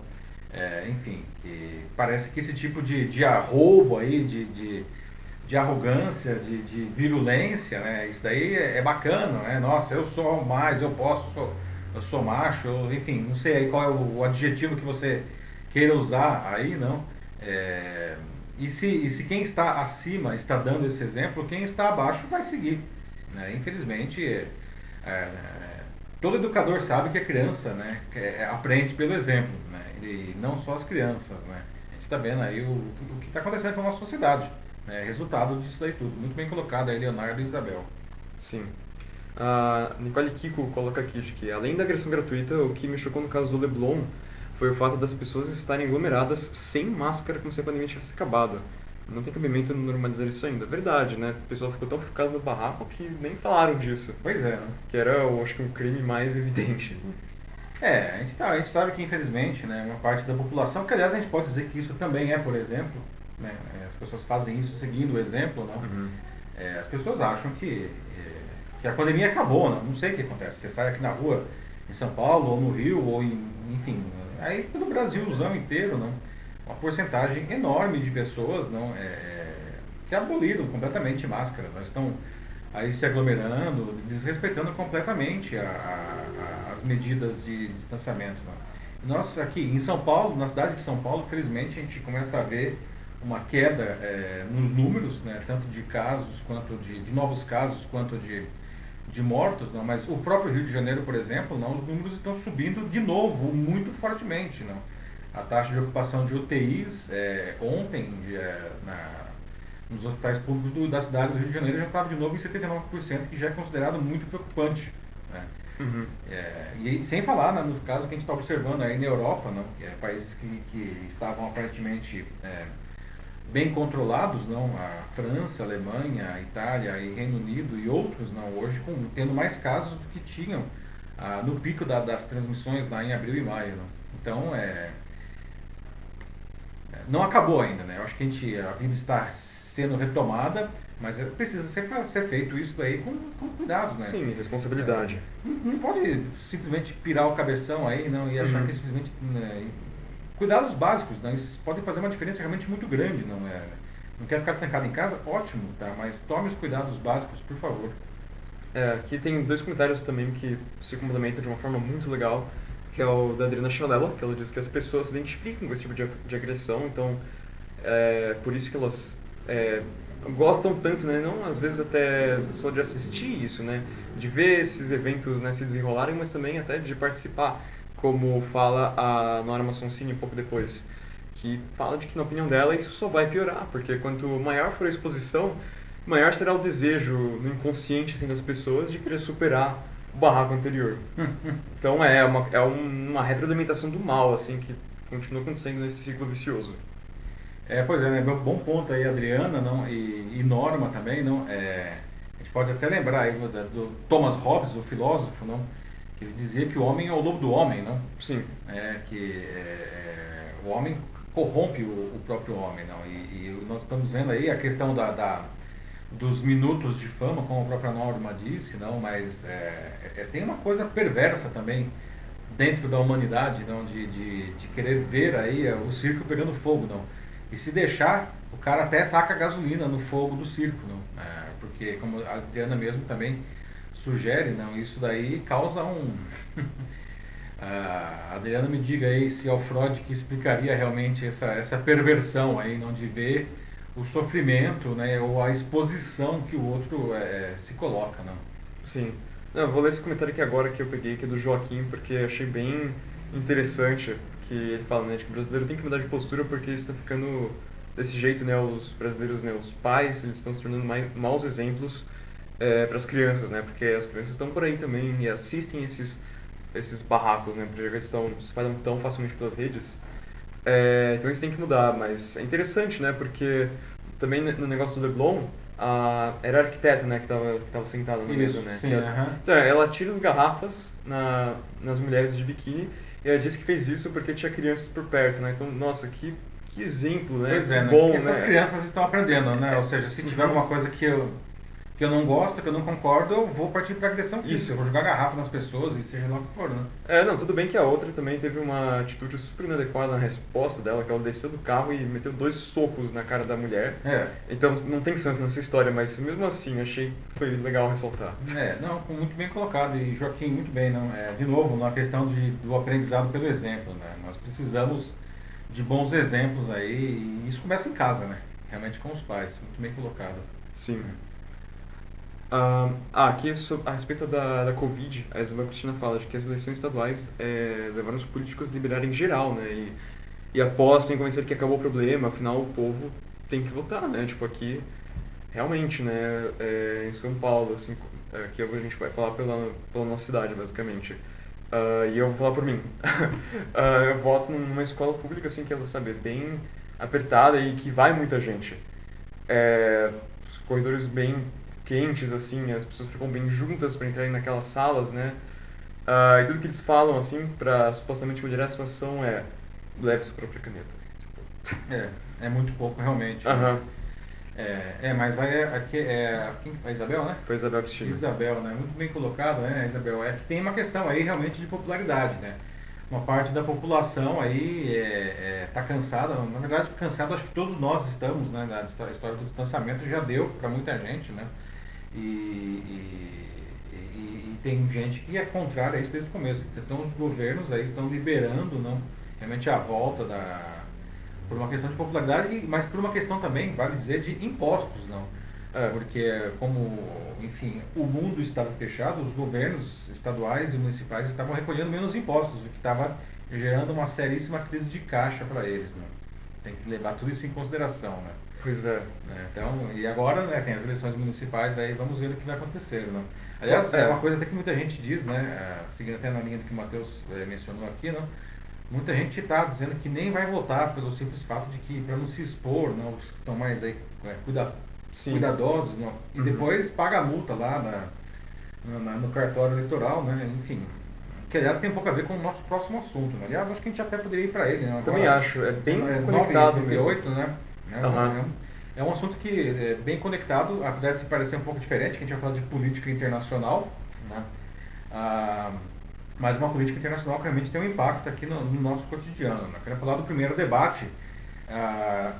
A: Enfim, que parece que esse tipo de arrobo aí, de arrogância, de virulência, né? Isso daí é bacana, né? Nossa, eu sou mais, eu sou macho, enfim, não sei aí qual é o adjetivo que você queira usar aí, não? E se quem está acima está dando esse exemplo, quem está abaixo vai seguir, né? Infelizmente, todo educador sabe que a criança, né, aprende pelo exemplo, né? E não só as crianças, né? A gente está vendo aí o que está acontecendo com a nossa sociedade. Resultado disso aí tudo. Muito bem colocado aí, Leonardo e Isabel.
B: Sim. A Nicole Kiko coloca aqui de que, além da agressão gratuita, o que me chocou no caso do Leblon foi o fato das pessoas estarem aglomeradas sem máscara como se a pandemia tivesse acabado. Não tem cabimento normalizar isso ainda. Verdade, né? O pessoal ficou tão focado no barraco que nem falaram disso.
A: Pois é, né?
B: Que era, eu acho que, um crime mais evidente.
A: A gente sabe que, infelizmente, né, uma parte da população, que aliás a gente pode dizer que isso também é, por exemplo, né, as pessoas fazem isso seguindo o exemplo, não?
B: Uhum.
A: As pessoas acham que a pandemia acabou, não sei o que acontece. Você sai aqui na rua, em São Paulo, ou no Rio, ou enfim, aí pelo Brasilzão inteiro, não? Uma porcentagem enorme de pessoas não, que aboliram completamente máscara, não estão aí se aglomerando, desrespeitando completamente as medidas de distanciamento. Não? Nós aqui em São Paulo, na cidade de São Paulo, felizmente a gente começa a ver uma queda nos números, né, tanto de casos, quanto de novos casos, quanto de mortos, não? Mas o próprio Rio de Janeiro, por exemplo, não, os números estão subindo de novo, muito fortemente. Não? A taxa de ocupação de UTIs ontem, nos hospitais públicos da cidade do Rio de Janeiro, já estava de novo em 79%, que já é considerado muito preocupante. Né?
B: Uhum.
A: E sem falar no caso que a gente está observando aí na Europa, não? Países que estavam aparentemente bem controlados, não? A França, a Alemanha, a Itália e Reino Unido e outros, não? Hoje tendo mais casos do que tinham no pico das transmissões lá em abril e maio. Não? Então, não acabou ainda, né? Eu acho que a vida está sendo retomada, mas precisa ser feito isso daí com cuidados, né?
B: Sim, responsabilidade.
A: Não pode simplesmente pirar o cabeção aí, não, e achar que simplesmente... Cuidados básicos, né? Isso pode fazer uma diferença realmente muito grande, não é? Não quer ficar trancado em casa? Ótimo, tá? Mas tome os cuidados básicos, por favor.
B: Aqui tem dois comentários também que se complementam de uma forma muito legal, que é o da Adriana Chanella, que ela diz que as pessoas se identificam com esse tipo de agressão, então por isso que elas gostam tanto, né? Não às vezes até só de assistir isso, né? De ver esses eventos, né, se desenrolarem, mas também até de participar, como fala a Nora Massoncini um pouco depois, que fala de que, na opinião dela, isso só vai piorar, porque quanto maior for a exposição, maior será o desejo no inconsciente assim, das pessoas de querer superar o barraco anterior. Então é uma retroalimentação do mal, assim, que continua acontecendo nesse ciclo vicioso.
A: Pois é, né? Bom ponto aí, Adriana, não? E Norma também, não? A gente pode até lembrar aí do Thomas Hobbes, o filósofo, não? Que ele dizia que o homem é o lobo do homem, não?
B: Sim.
A: Que o homem corrompe o próprio homem, não? E nós estamos vendo aí a questão dos minutos de fama, como a própria Norma disse, não? Mas tem uma coisa perversa também dentro da humanidade, não? De querer ver aí o circo pegando fogo, não? E se deixar, o cara até taca gasolina no fogo do circo, não? Porque, como a Adriana mesmo também sugere, não, isso daí causa a Adriana me diga aí se é o Freud que explicaria realmente essa perversão aí, não, de ver o sofrimento, né, ou a exposição que o outro se coloca, né?
B: Sim. Não, eu vou ler esse comentário aqui agora que eu peguei, que é do Joaquim, porque achei bem interessante, que ele fala, né, de que o brasileiro tem que mudar de postura porque está ficando desse jeito, né, os brasileiros, né, os pais, eles estão se tornando maus exemplos para as crianças, né, porque as crianças estão por aí também e assistem esses barracos, né, porque eles se espalham tão facilmente pelas redes. Então isso tem que mudar, mas é interessante, né, porque também no negócio do Leblon, era a arquiteta, né, que tava sentada na mesa,
A: Isso,
B: né?
A: sim, aham.
B: Então, ela tira as garrafas nas mulheres de biquíni e ela disse que fez isso porque tinha crianças por perto, né? Então, nossa, que exemplo, né?
A: Pois
B: Que
A: é, né?
B: bom,
A: Que essas
B: né?
A: crianças estão aprendendo, né? Ou seja, se tiver alguma coisa que eu não gosto, que eu não concordo, eu vou partir para agressão física.
B: Isso.
A: Eu vou jogar garrafa nas pessoas e seja lá o que for, né?
B: Não, tudo bem que a outra também teve uma atitude super inadequada na resposta dela, que ela desceu do carro e meteu 2 socos na cara da mulher. Então, não tem santo nessa história, mas mesmo assim, achei que foi legal ressaltar.
A: Não, muito bem colocado. E Joaquim, muito bem. Não, de novo, na questão do aprendizado pelo exemplo, né? Nós precisamos de bons exemplos aí, e isso começa em casa, né? Realmente com os pais. Muito bem colocado.
B: Sim. Aqui a respeito da Covid, a Isabel Cristina fala de que as eleições estaduais levaram os políticos a liberarem geral, né? E apostam em convencer que acabou o problema, afinal o povo tem que votar, né? Tipo, aqui, realmente, né? Em São Paulo, assim, aqui a gente vai falar pela nossa cidade, basicamente. E eu vou falar por mim. Eu voto numa escola pública, assim, que ela, sabe, é bem apertada e que vai muita gente. Os corredores bem quentes, assim, as pessoas ficam bem juntas para entrarem naquelas salas, né? E tudo que eles falam, assim, para supostamente melhorar a situação leve sua própria caneta.
A: É muito pouco, realmente.
B: Aham.
A: Mas aqui a Isabel, né?
B: Foi a Isabel Cristina.
A: Isabel, né? Muito bem colocado, né, Isabel? É que tem uma questão aí realmente de popularidade, né? Uma parte da população aí tá cansada, na verdade cansada, acho que todos nós estamos, né? A história do distanciamento já deu para muita gente, né? E tem gente que é contrária a isso desde o começo. Então os governos aí estão liberando, não, realmente a volta por uma questão de popularidade, mas por uma questão também, vale dizer, de impostos, não. Porque como, enfim, o mundo estava fechado, os governos estaduais e municipais estavam recolhendo menos impostos, o que estava gerando uma seríssima crise de caixa para eles, né? Tem que levar tudo isso em consideração, né?
B: Pois é.
A: Então, e agora, né, tem as eleições municipais, aí vamos ver o que vai acontecer, né? Aliás, é uma coisa até que muita gente diz, né, seguindo até na linha do que o Matheus mencionou aqui, né? Muita gente está dizendo que nem vai votar pelo simples fato de que, para não se expor, né, os que estão mais aí, cuidadosos, né, e depois paga a multa lá no cartório eleitoral, né, enfim. Que, aliás, tem um pouco a ver com o nosso próximo assunto, né? Aliás, acho que a gente até poderia ir para ele, né? Agora,
B: também acho, é bem conectado
A: 9h38,
B: mesmo.
A: né? É um assunto que é bem conectado, apesar de se parecer um pouco diferente, que a gente vai falar de política internacional, né? Mas uma política internacional que realmente tem um impacto aqui no nosso cotidiano. Né? Eu quero falar do primeiro debate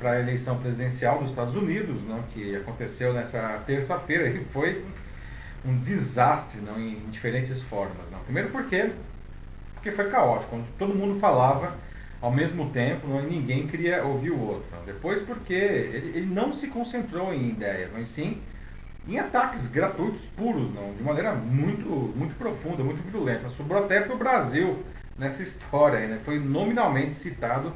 A: para a eleição presidencial dos Estados Unidos, né? Que aconteceu nessa terça-feira e foi um desastre, não, em diferentes formas. Não. Primeiro porque foi caótico, onde todo mundo falava ao mesmo tempo, não, e ninguém queria ouvir o outro. Não. Depois porque ele não se concentrou em ideias, não, e sim em ataques gratuitos, puros, não, de maneira muito, muito profunda, muito virulenta. Sobrou até para o Brasil nessa história, né? Foi nominalmente citado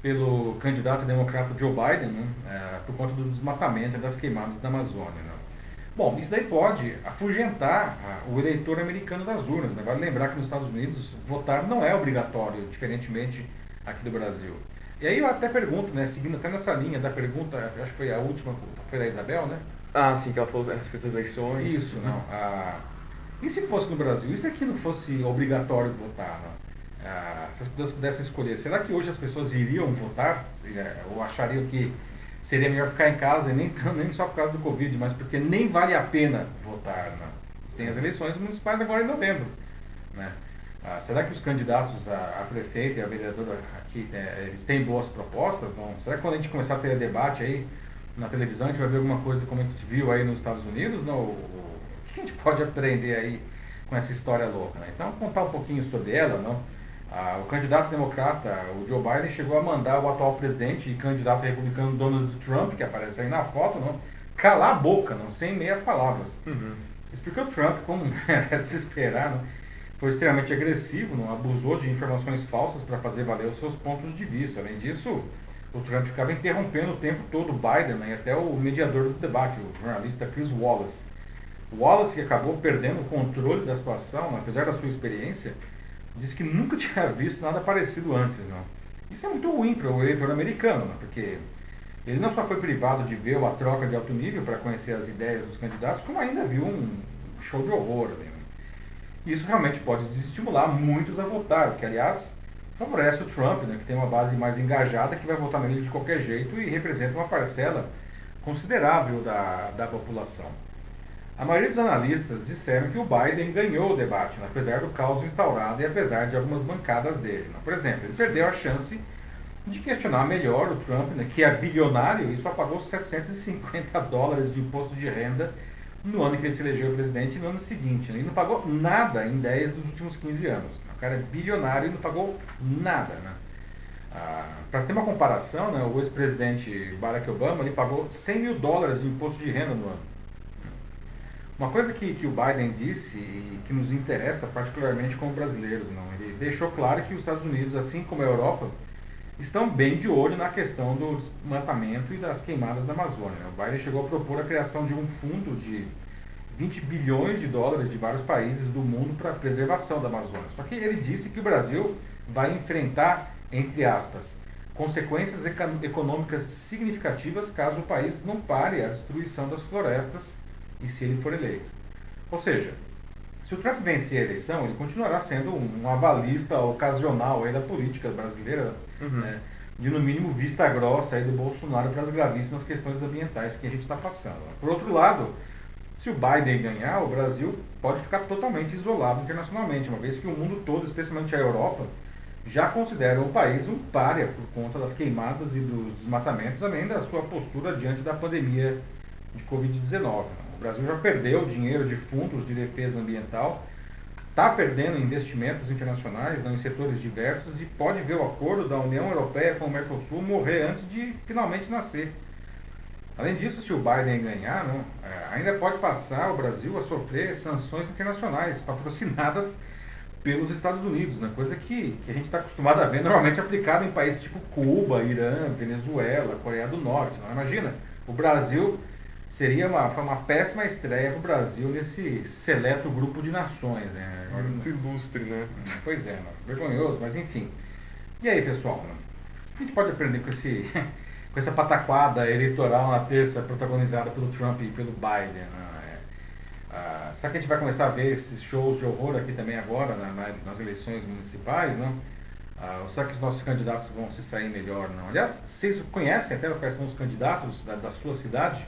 A: pelo candidato democrata Joe Biden, né? Por conta do desmatamento e das queimadas da Amazônia. Né? Bom, isso daí pode afugentar o eleitor americano das urnas. Né? Vale lembrar que nos Estados Unidos votar não é obrigatório, diferentemente aqui do Brasil. E aí eu até pergunto, né, seguindo até nessa linha da pergunta, acho que foi a última, foi da Isabel, né?
B: Sim, que ela falou a respeito das eleições.
A: Isso, não. E se fosse no Brasil? E se aqui não fosse obrigatório votar? Não? Se as pessoas pudessem escolher, será que hoje as pessoas iriam votar? Ou achariam que seria melhor ficar em casa, e nem só por causa do Covid, mas porque nem vale a pena votar? Não? Tem as eleições municipais agora em novembro. Né? Será que os candidatos a prefeito e a vereadora aqui, eles têm boas propostas? Não? Será que quando a gente começar a ter debate aí na televisão, a gente vai ver alguma coisa como a gente viu aí nos Estados Unidos? Não? O que a gente pode aprender aí com essa história louca? Né? Então, contar um pouquinho sobre ela, não? O candidato democrata, o Joe Biden, chegou a mandar o atual presidente e candidato republicano Donald Trump, que aparece aí na foto, não, calar a boca, não, sem meias palavras. Isso porque o Trump, como é de se esperar, não, foi extremamente agressivo, não, abusou de informações falsas para fazer valer os seus pontos de vista. Além disso, o Trump ficava interrompendo o tempo todo o Biden, né, e até o mediador do debate, o jornalista Chris Wallace. Wallace, que acabou perdendo o controle da situação, apesar da sua experiência, disse que nunca tinha visto nada parecido antes. Não. Isso é muito ruim para o eleitor americano, não, porque ele não só foi privado de ver uma troca de alto nível para conhecer as ideias dos candidatos, como ainda viu um show de horror. Né. E isso realmente pode desestimular muitos a votar, o que, aliás, favorece o Trump, né, que tem uma base mais engajada, que vai votar nele de qualquer jeito e representa uma parcela considerável da população. A maioria dos analistas disseram que o Biden ganhou o debate, né, apesar do caos instaurado e apesar de algumas bancadas dele. Né. Por exemplo, ele perdeu a chance de questionar melhor o Trump, né, que é bilionário e só pagou $750 de imposto de renda no ano que ele se elegeu presidente e no ano seguinte. Né. Ele não pagou nada em 10 dos últimos 15 anos. Né. O cara é bilionário e não pagou nada. Né. Para ter uma comparação, né, o ex-presidente Barack Obama ele pagou $100 mil de imposto de renda no ano. Uma coisa que o Biden disse e que nos interessa particularmente como brasileiros, não, ele deixou claro que os Estados Unidos, assim como a Europa, estão bem de olho na questão do desmatamento e das queimadas da Amazônia. O Biden chegou a propor a criação de um fundo de $20 bilhões de vários países do mundo para a preservação da Amazônia. Só que ele disse que o Brasil vai enfrentar, entre aspas, consequências econômicas significativas caso o país não pare a destruição das florestas e se ele for eleito. Ou seja, se o Trump vencer a eleição, ele continuará sendo um avalista ocasional aí da política brasileira, né, de no mínimo vista grossa aí do Bolsonaro para as gravíssimas questões ambientais que a gente está passando. Por outro lado, se o Biden ganhar, o Brasil pode ficar totalmente isolado internacionalmente, uma vez que o mundo todo, especialmente a Europa, já considera o país um pária por conta das queimadas e dos desmatamentos, além da sua postura diante da pandemia de Covid-19. O Brasil já perdeu dinheiro de fundos de defesa ambiental, está perdendo investimentos internacionais em setores diversos e pode ver o acordo da União Europeia com o Mercosul morrer antes de finalmente nascer. Além disso, se o Biden ganhar, não, ainda pode passar o Brasil a sofrer sanções internacionais patrocinadas pelos Estados Unidos, né? Coisa que a gente está acostumado a ver normalmente aplicada em países tipo Cuba, Irã, Venezuela, Coreia do Norte. Não? Imagina, o Brasil seria uma péssima estreia para o Brasil nesse seleto grupo de nações. Né?
B: Muito ilustre, né?
A: Pois é, vergonhoso, mas enfim. E aí, pessoal? O que a gente pode aprender com com essa pataquada eleitoral na terça protagonizada pelo Trump e pelo Biden? Né? Será que a gente vai começar a ver esses shows de horror aqui também agora, nas eleições municipais? Não? Ou será que os nossos candidatos vão se sair melhor? Não? Aliás, vocês conhecem até quais são os candidatos da sua cidade?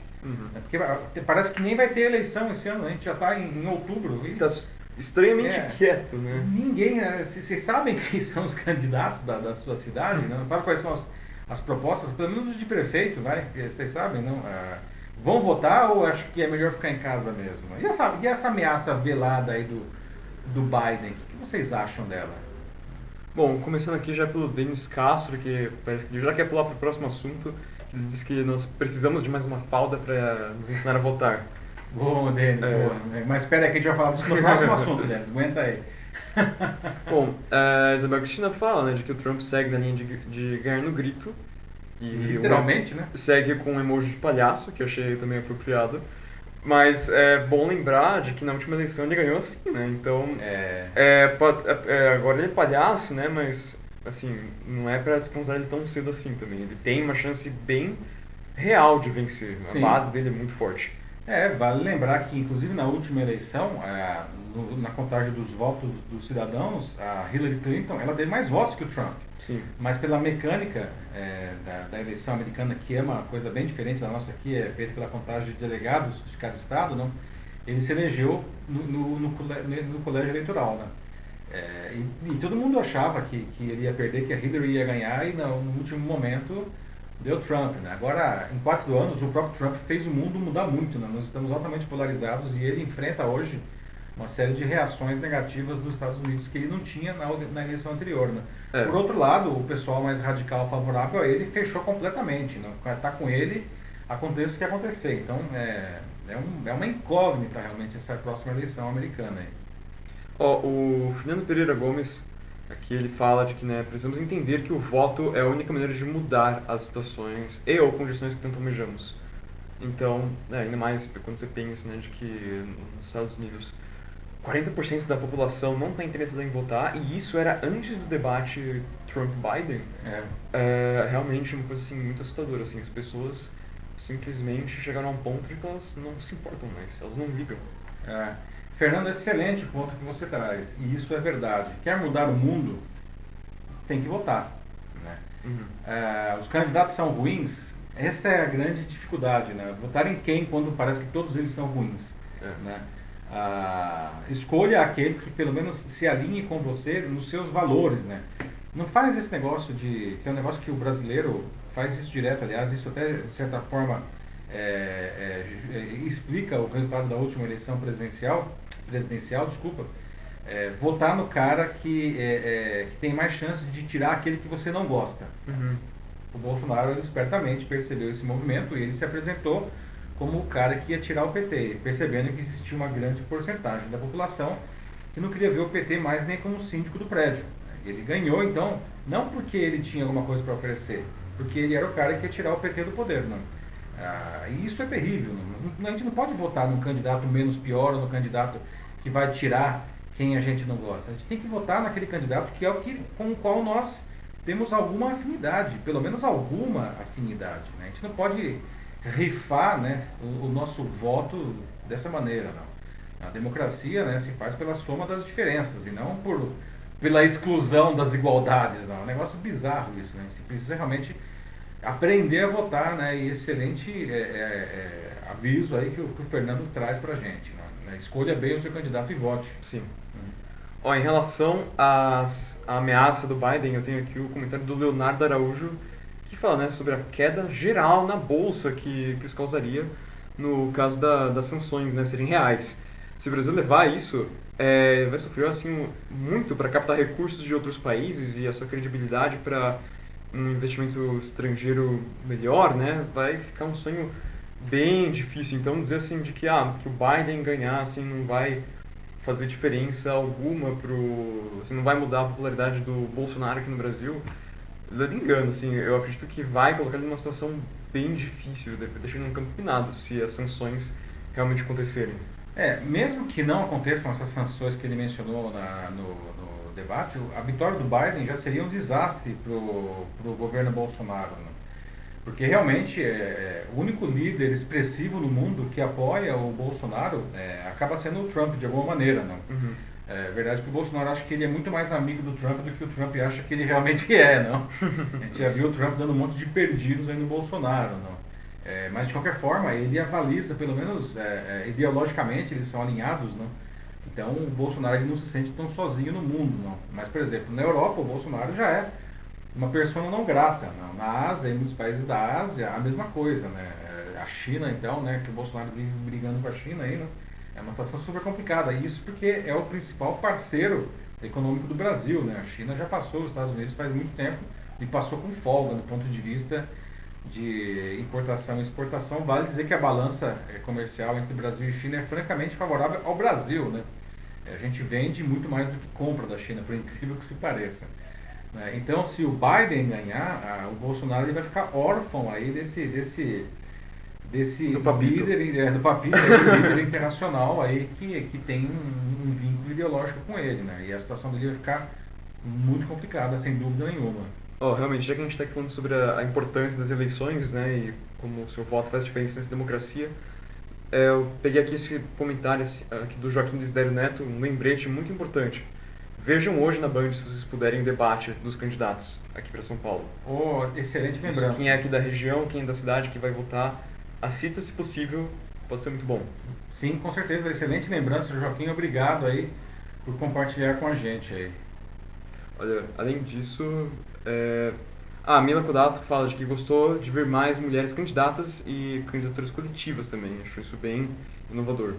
A: Porque parece que nem vai ter eleição esse ano, a gente já está em outubro.
B: Está estranhamente quieto, né?
A: Ninguém. Vocês sabem quem são os candidatos da sua cidade? Não? Sabe quais são as propostas? Pelo menos os de prefeito, vai? Vocês sabem, não? Vão votar ou acho que é melhor ficar em casa mesmo? E essa ameaça velada aí do Biden, o que vocês acham dela?
B: Bom, começando aqui já pelo Denis Castro, que parece que já quer pular para o próximo assunto. Ele diz que nós precisamos de mais uma falda para nos ensinar a votar.
A: Boa, Denis, boa. Mas espera aí que a gente vai falar disso no próximo assunto, Denis. Aguenta aí.
B: Bom, a Isabel Cristina fala, né, de que o Trump segue na linha de ganhar no grito. E
A: literalmente, né?
B: Segue com um emoji de palhaço, que eu achei também apropriado. Mas é bom lembrar de que na última eleição ele ganhou assim, né? Então, agora ele é palhaço, né? Mas, assim, não é pra desconsiderar ele tão cedo assim também. Ele tem uma chance bem real de vencer.
A: Sim.
B: A base dele é muito forte.
A: Vale lembrar que, inclusive, na última eleição, na contagem dos votos dos cidadãos, a Hillary Clinton, ela teve mais votos que o Trump.
B: Sim.
A: Mas pela mecânica da eleição americana, que é uma coisa bem diferente da nossa aqui, é feita pela contagem de delegados de cada estado, não? Ele se elegeu no colégio eleitoral. Né? E todo mundo achava que ele ia perder, que a Hillary ia ganhar, e no último momento deu Trump. Né? Agora, em 4 anos, o próprio Trump fez o mundo mudar muito. Né? Nós estamos altamente polarizados e ele enfrenta hoje uma série de reações negativas dos Estados Unidos que ele não tinha na eleição anterior. Né?
B: É.
A: Por outro lado, o pessoal mais radical favorável a ele fechou completamente. Né? Tá com ele, aconteça o que acontecer. Então é uma incógnita realmente essa próxima eleição americana. Aí.
B: O Fernando Pereira Gomes, aqui ele fala de que precisamos entender que o voto é a única maneira de mudar as situações e ou condições que tanto almejamos. Então, ainda mais quando você pensa de que nos Estados Unidos 40% da população não está interessada em votar, e isso era antes do debate Trump-Biden, é realmente uma coisa assim, muito assustadora. Assim, as pessoas simplesmente chegaram a um ponto de que elas não se importam mais, elas não ligam.
A: Fernando, excelente ponto que você traz, e isso é verdade. Quer mudar o mundo, tem que votar. Né? Os candidatos são ruins, essa é a grande dificuldade. Né? Votar em quem quando parece que todos eles são ruins? Né? Escolha aquele que pelo menos se alinhe com você nos seus valores. Né? Não faz esse negócio que é um negócio que o brasileiro faz isso direto, aliás, isso até de certa forma explica o resultado da última eleição presidencial, votar no cara que tem mais chance de tirar aquele que você não gosta. O Bolsonaro ele espertamente percebeu esse movimento e ele se apresentou como o cara que ia tirar o PT, percebendo que existia uma grande porcentagem da população que não queria ver o PT mais nem como síndico do prédio. Ele ganhou, então, não porque ele tinha alguma coisa para oferecer, porque ele era o cara que ia tirar o PT do poder. Não. E isso é terrível. Não. A gente não pode votar num candidato menos pior ou no candidato que vai tirar quem a gente não gosta. A gente tem que votar naquele candidato que é com o qual nós temos alguma afinidade, pelo menos alguma afinidade. Né? A gente não pode rifar, né, o nosso voto dessa maneira. Não. A democracia, né, se faz pela soma das diferenças e não pela exclusão das igualdades. Não. É um negócio bizarro isso. Né? A gente precisa realmente aprender a votar, né? E excelente aviso aí que o Fernando traz pra gente. Né? Escolha bem o seu candidato e vote.
B: Sim. Em relação à ameaça do Biden, eu tenho aqui o comentário do Leonardo Araújo, que fala sobre a queda geral na bolsa que isso causaria no caso das sanções serem reais. Se o Brasil levar isso, vai sofrer assim, muito para captar recursos de outros países e a sua credibilidade para um investimento estrangeiro melhor, vai ficar um sonho bem difícil. Então dizer assim de que o Biden ganhar assim não vai fazer diferença alguma assim, não vai mudar a popularidade do Bolsonaro aqui no Brasil, é de engano. Assim, eu acredito que vai colocar ele numa situação bem difícil, deixando ele num campo minado se as sanções realmente acontecerem.
A: Mesmo que não aconteçam essas sanções que ele mencionou no debate, a vitória do Biden já seria um desastre para o governo Bolsonaro. Né? Porque realmente o único líder expressivo no mundo que apoia o Bolsonaro acaba sendo o Trump, de alguma maneira. Não? É verdade que o Bolsonaro acha que ele é muito mais amigo do Trump do que o Trump acha que ele realmente é. Não? A gente já viu o Trump dando um monte de perdidos aí no Bolsonaro. Não? Mas de qualquer forma, ele avaliza, pelo menos ideologicamente, eles são alinhados. Não? Então o Bolsonaro ele não se sente tão sozinho no mundo. Não? Mas, por exemplo, na Europa o Bolsonaro já é uma persona não grata. Não? Na Ásia, em muitos países da Ásia, a mesma coisa. Né? A China, então, né, que o Bolsonaro vive brigando com a China, aí, né? É uma situação super complicada. Isso porque é o principal parceiro econômico do Brasil. Né? A China já passou os Estados Unidos faz muito tempo e passou com folga do ponto de vista de importação e exportação. Vale dizer que a balança comercial entre Brasil e China é francamente favorável ao Brasil. Né? A gente vende muito mais do que compra da China, por incrível que se pareça. Então, se o Biden ganhar, o Bolsonaro ele vai ficar órfão aí desse líder do papito, líder internacional aí que tem um vínculo ideológico com ele. Né? E a situação dele vai ficar muito complicada, sem dúvida nenhuma.
B: Realmente, já que a gente está aqui falando sobre a importância das eleições, e como o seu voto faz diferença nessa democracia, eu peguei aqui esse comentário aqui do Joaquim Desidério Neto, um lembrete muito importante. Vejam hoje na Band, se vocês puderem, o debate dos candidatos aqui para São Paulo.
A: Excelente lembrança.
B: Quem é aqui da região, quem é da cidade, que vai votar, assista se possível, pode ser muito bom.
A: Sim, com certeza, excelente lembrança, Joaquim, obrigado aí por compartilhar com a gente aí.
B: Olha, além disso, a Mila Kodato fala de que gostou de ver mais mulheres candidatas e candidaturas coletivas também. Acho isso bem inovador.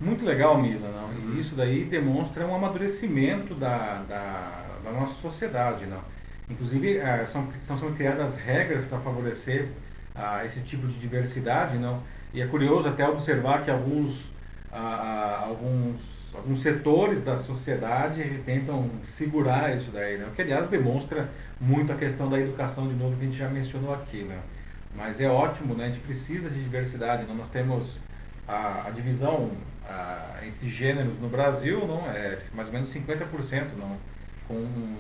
A: Muito legal, Mila, não? E isso daí demonstra um amadurecimento da nossa sociedade, não? Inclusive, estão sendo criadas regras para favorecer esse tipo de diversidade, não? E é curioso até observar que alguns setores da sociedade tentam segurar isso daí, né? Que aliás demonstra muito a questão da educação, de novo, que a gente já mencionou aqui, né? Mas é ótimo, né? A gente precisa de diversidade, né? Nós temos a divisão entre gêneros no Brasil, não é mais ou menos 50%, não, com um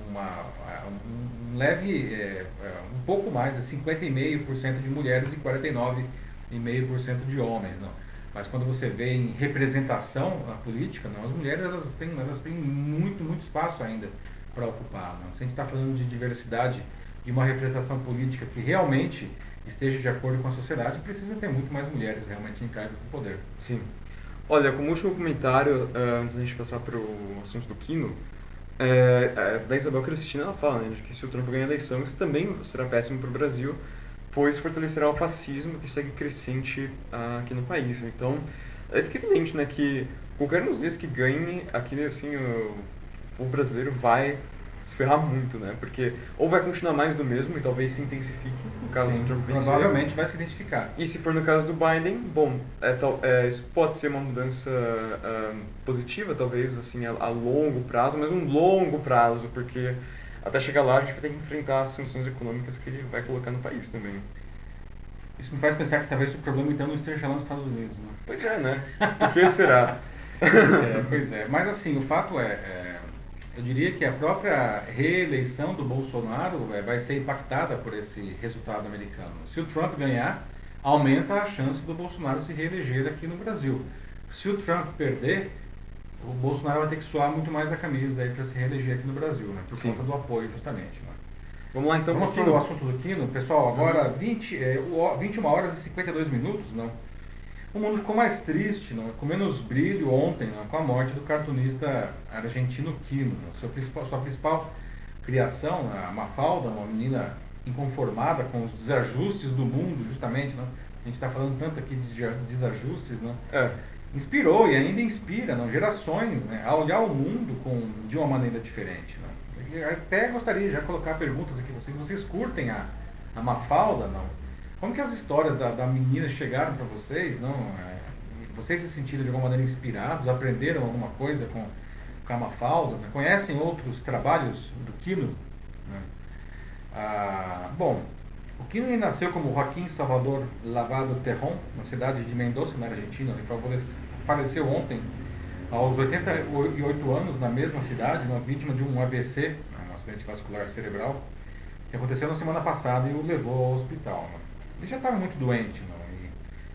A: leve, um pouco mais, 50,5% de mulheres e 49,5% de homens, não. Mas quando você vê em representação na política, não, as mulheres elas têm muito espaço ainda para ocupar. Não. Se a gente está falando de diversidade e uma representação política que realmente esteja de acordo com a sociedade, precisa ter muito mais mulheres realmente em cargos do poder.
B: Sim. Olha, como último comentário, antes da gente passar para o assunto do Quino, da Isabel Cristina, ela fala, né, de que se o Trump ganhar a eleição, isso também será péssimo para o Brasil, pois fortalecerá o fascismo que segue crescente aqui no país. Então, fica evidente, né, que qualquer um dos dias que ganhe, aqui assim, o povo brasileiro vai se ferrar muito, né? Porque ou vai continuar mais do mesmo e talvez se intensifique, no caso
A: Sim,
B: do Trump vencer.
A: provavelmente vai se identificar.
B: E se for no caso do Biden, bom, isso pode ser uma mudança positiva, talvez, assim, a longo prazo, mas um longo prazo, porque até chegar lá a gente vai ter que enfrentar as sanções econômicas que ele vai colocar no país também.
A: Isso me faz pensar que talvez o problema então não esteja lá nos Estados Unidos, né?
B: Pois é, né? Por que será?
A: Pois é. Mas assim, o fato eu diria que a própria reeleição do Bolsonaro vai ser impactada por esse resultado americano. Se o Trump ganhar, aumenta a chance do Bolsonaro se reeleger aqui no Brasil. Se o Trump perder, o Bolsonaro vai ter que suar muito mais a camisa para se reeleger aqui no Brasil, né? Por conta do apoio, justamente. Né?
B: Vamos lá então.
A: Vamos para o assunto do Quino. Pessoal, agora 21 horas e 52 minutos, não? O mundo ficou mais triste, não? Com menos brilho ontem, não? Com a morte do cartunista argentino Quino. Sua principal criação, a Mafalda, uma menina inconformada com os desajustes do mundo, justamente, não? A gente está falando tanto aqui de desajustes, não? Inspirou e ainda inspira, não? Gerações, né? A olhar o mundo de uma maneira diferente, não? Eu até gostaria de já colocar perguntas aqui. Vocês curtem a Mafalda, não? Como que as histórias da menina chegaram para vocês, não? Vocês se sentiram de alguma maneira inspirados? Aprenderam alguma coisa com a Mafalda? Né? Conhecem outros trabalhos do Quino? Né? Bom, o Quino nasceu como Joaquim Salvador Lavado Terrón, na cidade de Mendoza, na Argentina. Ele faleceu ontem, aos 88 anos, na mesma cidade, uma vítima de um AVC, um acidente vascular cerebral, que aconteceu na semana passada e o levou ao hospital. Né? Ele já estava muito doente, não?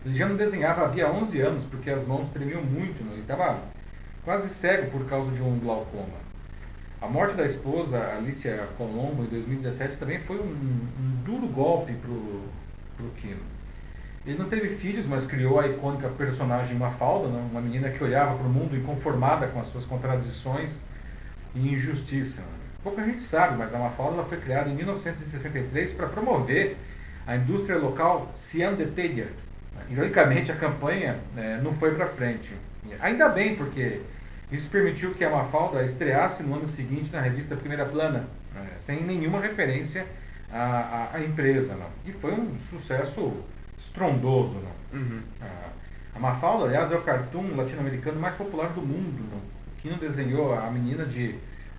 A: Ele já não desenhava havia 11 anos, porque as mãos tremiam muito, não? Ele estava quase cego por causa de um glaucoma. A morte da esposa, Alicia Colombo, em 2017, também foi um duro golpe para o Quino. Ele não teve filhos, mas criou a icônica personagem Mafalda, não? Uma menina que olhava para o mundo inconformada com as suas contradições e injustiça. Pouca gente sabe, mas a Mafalda ela foi criada em 1963 para promover a indústria local Cian de Telha. Ironicamente, a campanha não foi para frente. Ainda bem, porque isso permitiu que a Mafalda estreasse no ano seguinte na revista Primeira Plana, sem nenhuma referência à empresa. Não? E foi um sucesso estrondoso. Não?
B: Uhum.
A: A Mafalda, aliás, é o cartoon latino-americano mais popular do mundo. Não? O Quino desenhou a menina de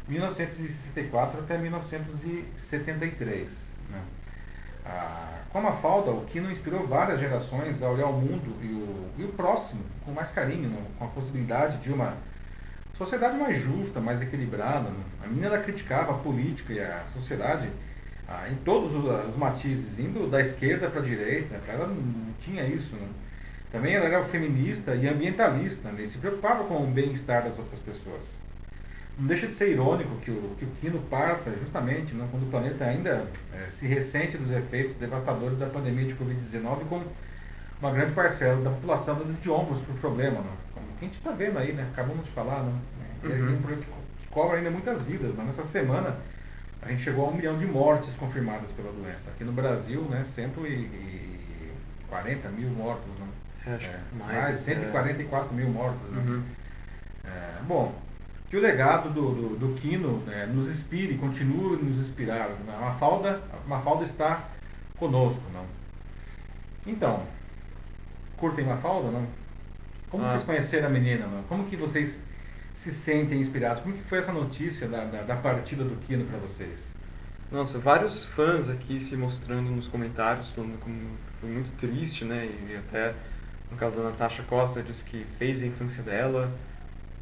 A: 1964 até 1973. Né? Com a Mafalda, o Quino inspirou várias gerações a olhar o mundo e o próximo com mais carinho, não? Com a possibilidade de uma sociedade mais justa, mais equilibrada. Não? A menina ela criticava a política e a sociedade em todos os matizes, indo da esquerda para a direita. Ela não tinha isso. Não? Também ela era feminista e ambientalista, né? E se preocupava com o bem-estar das outras pessoas. Não deixa de ser irônico que o Quino parta justamente, né, quando o planeta ainda se ressente dos efeitos devastadores da pandemia de Covid-19, com uma grande parcela da população dando de ombros para o problema. Né? Como a gente está vendo aí, né? Acabamos de falar, né? É um problema que cobra ainda muitas vidas. Né? Nessa semana, a gente chegou a 1 milhão de mortes confirmadas pela doença. Aqui no Brasil, né, 140 mil mortos. Né?
B: Acho que
A: Mais de 144 mil mortos, né?
B: Uhum.
A: Bom, que o legado do Quino, né, nos inspire, continue nos inspirar. A Mafalda está conosco, não? Então, curtem Mafalda, não? Como que vocês conheceram a menina, não? Como que vocês se sentem inspirados? Como que foi essa notícia da partida do Quino para vocês?
B: Nossa, vários fãs aqui se mostrando nos comentários, falando como foi muito triste, né? E até, no caso da Natasha Costa, diz que fez a infância dela.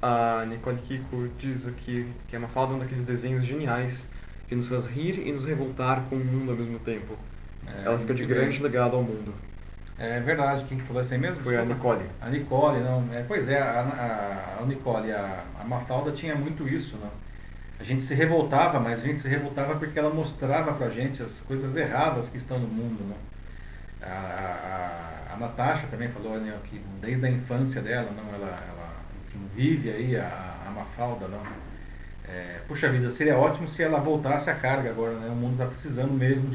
B: A Nicole Kiko diz aqui que a Mafalda é um daqueles desenhos geniais que nos faz rir e nos revoltar com o mundo ao mesmo tempo. Ela fica de grande legado ao mundo.
A: É verdade, quem que falou isso aí mesmo?
B: Foi a Nicole.
A: A Nicole, não. Pois é, a Nicole, a Mafalda tinha muito isso, não? A gente se revoltava, mas a gente se revoltava porque ela mostrava pra gente as coisas erradas que estão no mundo, não? A Natasha também falou, né, que desde a infância dela, não, ela enfim, vive aí a Mafalda, não? Puxa vida, seria ótimo se ela voltasse à carga agora, né? O mundo está precisando mesmo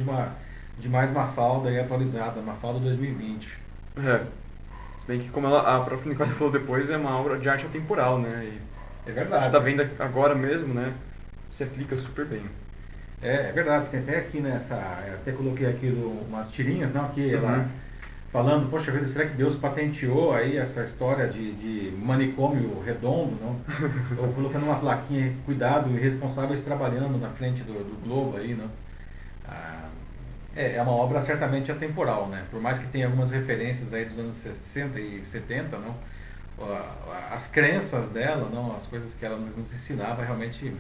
A: de mais Mafalda aí atualizada, Mafalda 2020.
B: Se bem que, como a própria Nicole falou depois, é uma obra de arte atemporal, né? E
A: É
B: a
A: verdade.
B: gente tá vendo agora mesmo, né? Se aplica super bem.
A: É verdade, tem até aqui nessa. Até coloquei aqui umas tirinhas, não? Aqui ela falando, poxa vida, será que Deus patenteou aí essa história de manicômio redondo, não? Ou colocando uma plaquinha, cuidado, irresponsáveis trabalhando na frente do globo aí, não? É uma obra certamente atemporal, né? Por mais que tenha algumas referências aí dos anos 60 e 70, não? As crenças dela, não? As coisas que ela nos ensinava realmente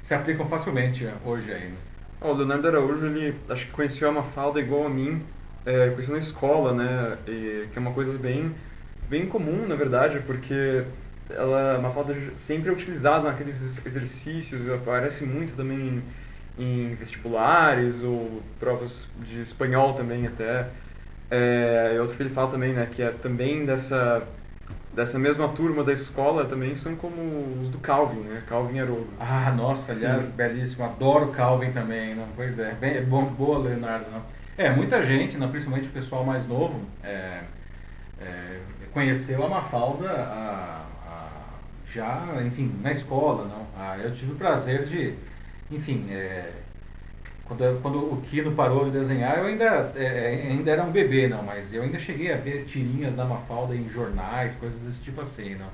A: se aplicam facilmente hoje aí, né?
B: O Leonardo Araújo, ele acho que conheceu a Mafalda igual a mim, conheceu na escola, né? E, que é uma coisa bem comum, na verdade, porque a Mafalda sempre é utilizada naqueles exercícios, aparece muito também em vestibulares ou provas de espanhol também até. E outro que ele fala também, né, que é também dessa mesma turma da escola também são como os do Calvin, né, Calvin Haroldo.
A: Nossa, aliás, belíssimo, adoro Calvin também, não? Pois é, boa, Leonardo, não? Muita gente, não, principalmente o pessoal mais novo, conheceu a Mafalda já, enfim, na escola, não? Eu tive o prazer de, enfim, quando o Quino parou de desenhar, eu ainda era um bebê, não, mas eu ainda cheguei a ver tirinhas da Mafalda em jornais, coisas desse tipo assim, não.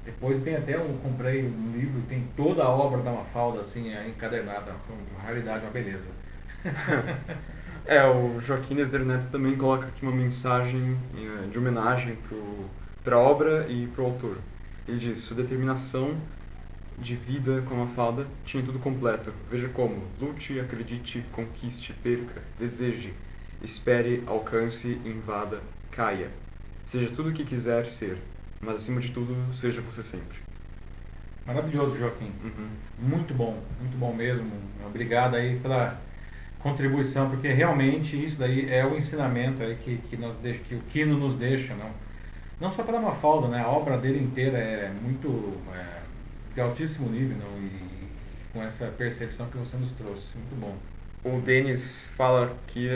A: Depois tem até comprei um livro, tem toda a obra da Mafalda assim, encadernada, uma raridade, uma beleza.
B: O Joaquim Nesder Neto também coloca aqui uma mensagem de homenagem para a obra e para o autor. Ele diz: sua determinação de vida com a Mafalda tinha tudo completo. Veja como: lute, acredite, conquiste, perca, deseje, espere, alcance, invada, caia. Seja tudo o que quiser ser, mas acima de tudo, seja você sempre.
A: Maravilhoso, Joaquim. Muito bom mesmo. Obrigado aí pela contribuição, porque realmente isso daí é o ensinamento aí que o Quino nos deixa, não só pela Mafalda, né? A obra dele inteira é muito de altíssimo nível, não? E com essa percepção que você nos trouxe, muito bom.
B: O Denis fala que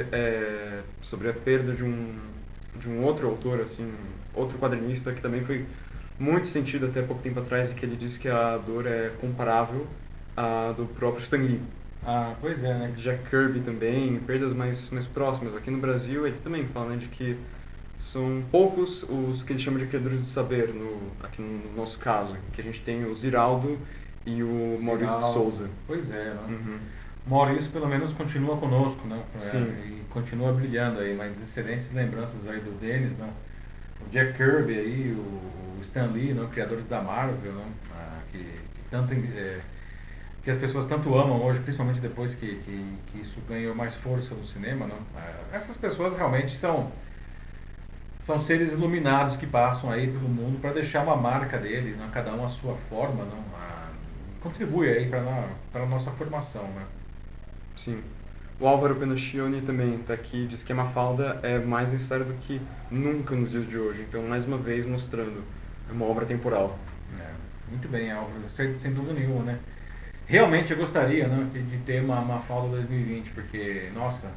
B: sobre a perda de um outro autor, assim, outro quadrinista que também foi muito sentido até pouco tempo atrás, e que ele disse que a dor é comparável à do próprio Stan Lee.
A: Pois é, né?
B: Jack Kirby também, perdas mais próximas. Aqui no Brasil ele também fala, né, de que são poucos os que ele chama de criadores do saber, aqui no nosso caso, que a gente tem o Ziraldo e o Maurício de Souza.
A: Pois é, não? Maurício pelo menos continua conosco, não?
B: Sim.
A: E continua brilhando aí, mas excelentes lembranças aí do Dennis, não? O Jack Kirby aí, o Stan Lee, não? Criadores da Marvel, não? Que tanto que as pessoas tanto amam hoje, principalmente depois que isso ganhou mais força no cinema, não? Essas pessoas realmente são seres iluminados que passam aí pelo mundo para deixar uma marca dele, não? Cada um a sua forma, não? Contribui aí para a nossa formação, né?
B: Sim. O Álvaro Penacchione também está aqui, diz que a Mafalda é mais necessária do que nunca nos dias de hoje. Então, mais uma vez, mostrando uma obra temporal.
A: Muito bem, Álvaro, sem dúvida nenhuma, né? Realmente eu gostaria, né, de ter uma Mafalda 2020, porque, nossa,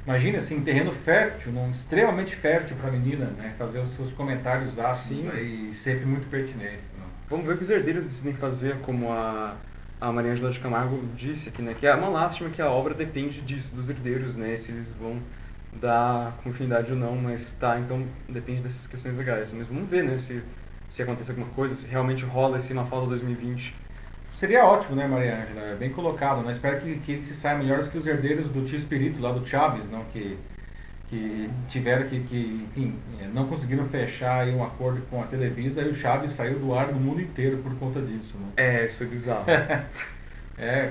A: Imagina assim, terreno fértil, extremamente fértil para a menina, né? Fazer os seus comentários ácidos
B: Sim.
A: aí, sempre muito pertinentes. Não?
B: Vamos ver o que os herdeiros decidem fazer, como a Maria Ângela de Camargo disse aqui, né? Que é uma lástima que a obra depende disso, dos herdeiros, né? Se eles vão dar continuidade ou não, mas tá, então depende dessas questões legais. Mas vamos ver, né? Se acontece alguma coisa, se realmente rola esse Mafalda 2020.
A: Seria ótimo, né, Maria Ângela? Bem colocado, né? Espero que eles se saiam melhores que os herdeiros do Tio Espírito, lá do Chaves, não? Que tiveram enfim, não conseguiram fechar aí um acordo com a Televisa e o Chaves saiu do ar no mundo inteiro por conta disso, né?
B: Isso foi bizarro.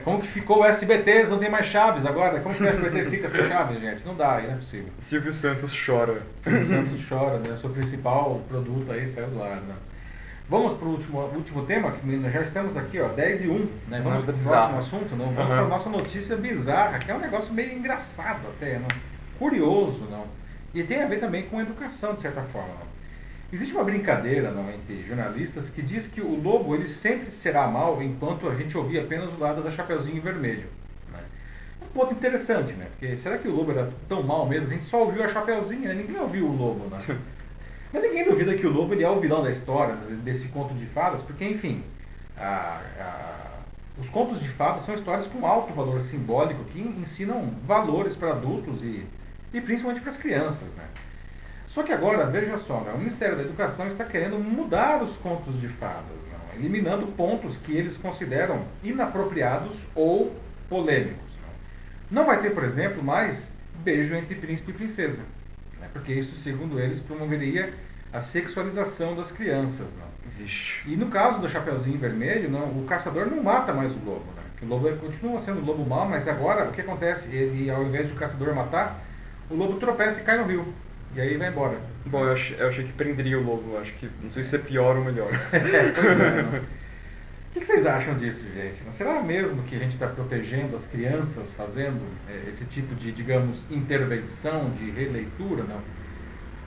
A: Como que ficou o SBT? Não tem mais Chaves agora? Como que o SBT fica sem Chaves, gente? Não dá, aí não é possível.
B: Silvio Santos chora.
A: Silvio Santos chora, né? Seu principal produto aí saiu do ar, né? Vamos para o último tema, que já estamos aqui, ó, 10:01, né? Vamos para o próximo assunto, não? Vamos para a nossa notícia bizarra, que é um negócio meio engraçado até, não? Curioso, não? E tem a ver também com educação, de certa forma, não? Existe uma brincadeira, não, entre jornalistas que diz que o lobo ele sempre será mau enquanto a gente ouvir apenas o lado da Chapeuzinho Vermelho, né? Um ponto interessante, né? Porque será que o lobo era tão mau mesmo? A gente só ouviu a Chapeuzinho, né? Ninguém ouviu o lobo, né? Mas ninguém duvida que o lobo ele é o vilão da história, desse conto de fadas, porque, enfim, os contos de fadas são histórias com alto valor simbólico que ensinam valores para adultos e principalmente para as crianças, né? Só que agora, veja só, né, o Ministério da Educação está querendo mudar os contos de fadas, não? Eliminando pontos que eles consideram inapropriados ou polêmicos. Não vai ter, por exemplo, mais beijo entre príncipe e princesa, né? Porque isso, segundo eles, promoveria a sexualização das crianças. Não?
B: Vixe.
A: E no caso do Chapeuzinho Vermelho, não, o caçador não mata mais o lobo. Né? O lobo continua sendo o lobo mau, mas agora o que acontece? Ele, ao invés de o caçador matar, o lobo tropeça e cai no rio. E aí vai embora.
B: Bom, eu achei que prenderia o lobo. Acho que não sei se é pior ou melhor.
A: Pois é. Não? O que vocês acham disso, gente? Será mesmo que a gente está protegendo as crianças fazendo esse tipo de, digamos, intervenção, de releitura? Não?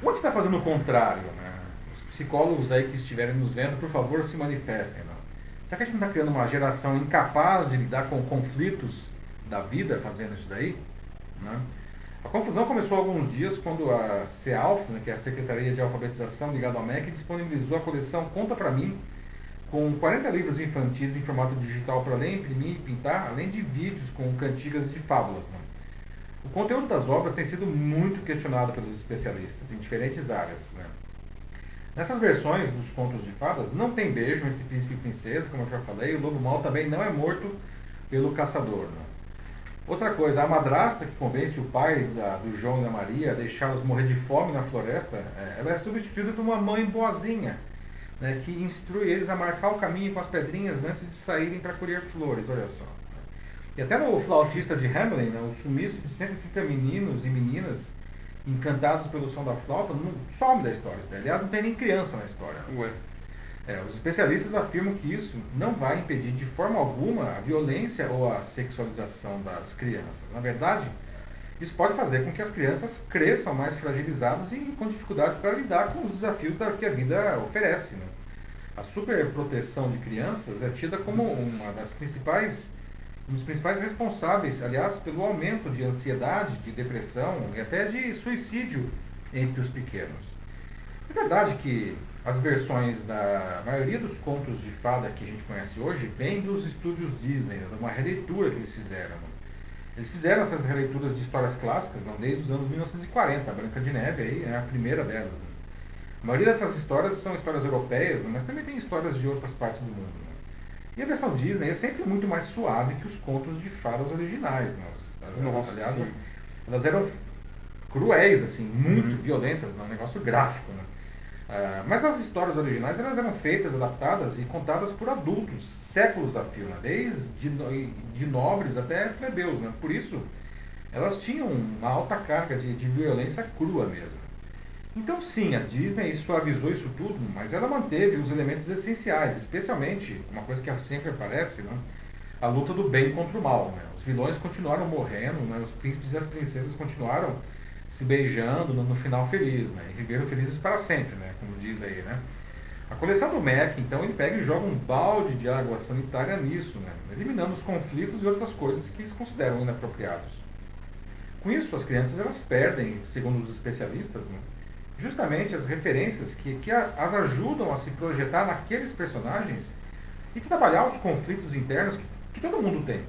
A: Onde está fazendo o contrário? Né? Os psicólogos aí que estiverem nos vendo, por favor, se manifestem. Não? Será que a gente não está criando uma geração incapaz de lidar com conflitos da vida fazendo isso daí? Não? A confusão começou há alguns dias quando a CEALF, né, que é a Secretaria de Alfabetização ligada ao MEC, disponibilizou a coleção Conta Pra Mim, com 40 livros infantis em formato digital para ler, imprimir e pintar, além de vídeos com cantigas de fábulas. Né? O conteúdo das obras tem sido muito questionado pelos especialistas em diferentes áreas. Né? Nessas versões dos contos de fadas, não tem beijo entre príncipe e princesa, como eu já falei, o lobo mau também não é morto pelo caçador. Né? Outra coisa, a madrasta que convence o pai do João e da Maria a deixá-los morrer de fome na floresta, ela é substituída por uma mãe boazinha, né, que instrui eles a marcar o caminho com as pedrinhas antes de saírem para colher flores, olha só. E até no Flautista de Hamelin, né, o sumiço de 130 meninos e meninas encantados pelo som da flauta não some da história. Aliás, não tem nem criança na história.
B: Ué.
A: Os especialistas afirmam que isso não vai impedir de forma alguma a violência ou a sexualização das crianças. Na verdade, isso pode fazer com que as crianças cresçam mais fragilizadas e com dificuldade para lidar com os desafios que a vida oferece. Né? A superproteção de crianças é tida como um dos principais responsáveis, aliás, pelo aumento de ansiedade, de depressão e até de suicídio entre os pequenos. É verdade que as versões da maioria dos contos de fada que a gente conhece hoje vêm dos estúdios Disney, né, de uma releitura que eles fizeram. Eles fizeram essas releituras de histórias clássicas desde os anos 1940, a Branca de Neve aí é a primeira delas. Né? A maioria dessas histórias são histórias europeias, mas também tem histórias de outras partes do mundo. Né? E a versão Disney é sempre muito mais suave que os contos de fadas originais. Né?
B: Nossa,
A: aliás, elas eram cruéis, assim, muito violentas, né? Um negócio gráfico. Né? Mas as histórias originais elas eram feitas, adaptadas e contadas por adultos, séculos a fio, né? Desde de nobres até plebeus. Né? Por isso, elas tinham uma alta carga de violência crua mesmo. Então sim, a Disney suavizou isso tudo, mas ela manteve os elementos essenciais, especialmente, uma coisa que sempre aparece, né? A luta do bem contra o mal. Né? Os vilões continuaram morrendo, né? Os príncipes e as princesas continuaram se beijando no final feliz, né? E viveram felizes para sempre, né? Como diz aí, né? A coleção do MEC, então, ele pega e joga um balde de água sanitária nisso, né? Eliminando os conflitos e outras coisas que eles consideram inapropriados. Com isso, as crianças elas perdem, segundo os especialistas, né, justamente as referências que as ajudam a se projetar naqueles personagens e trabalhar os conflitos internos que todo mundo tem.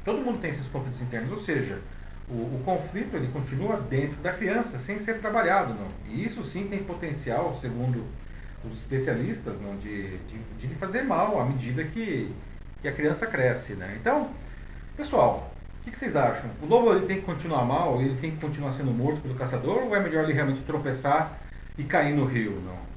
A: Todo mundo tem esses conflitos internos, ou seja, o conflito ele continua dentro da criança, sem ser trabalhado. Não? E isso sim tem potencial, segundo os especialistas, não, de fazer mal à medida que a criança cresce. Né? Então, pessoal, o que vocês acham? O lobo ele tem que continuar mal, ele tem que continuar sendo morto pelo caçador, ou é melhor ele realmente tropeçar e cair no rio? Não?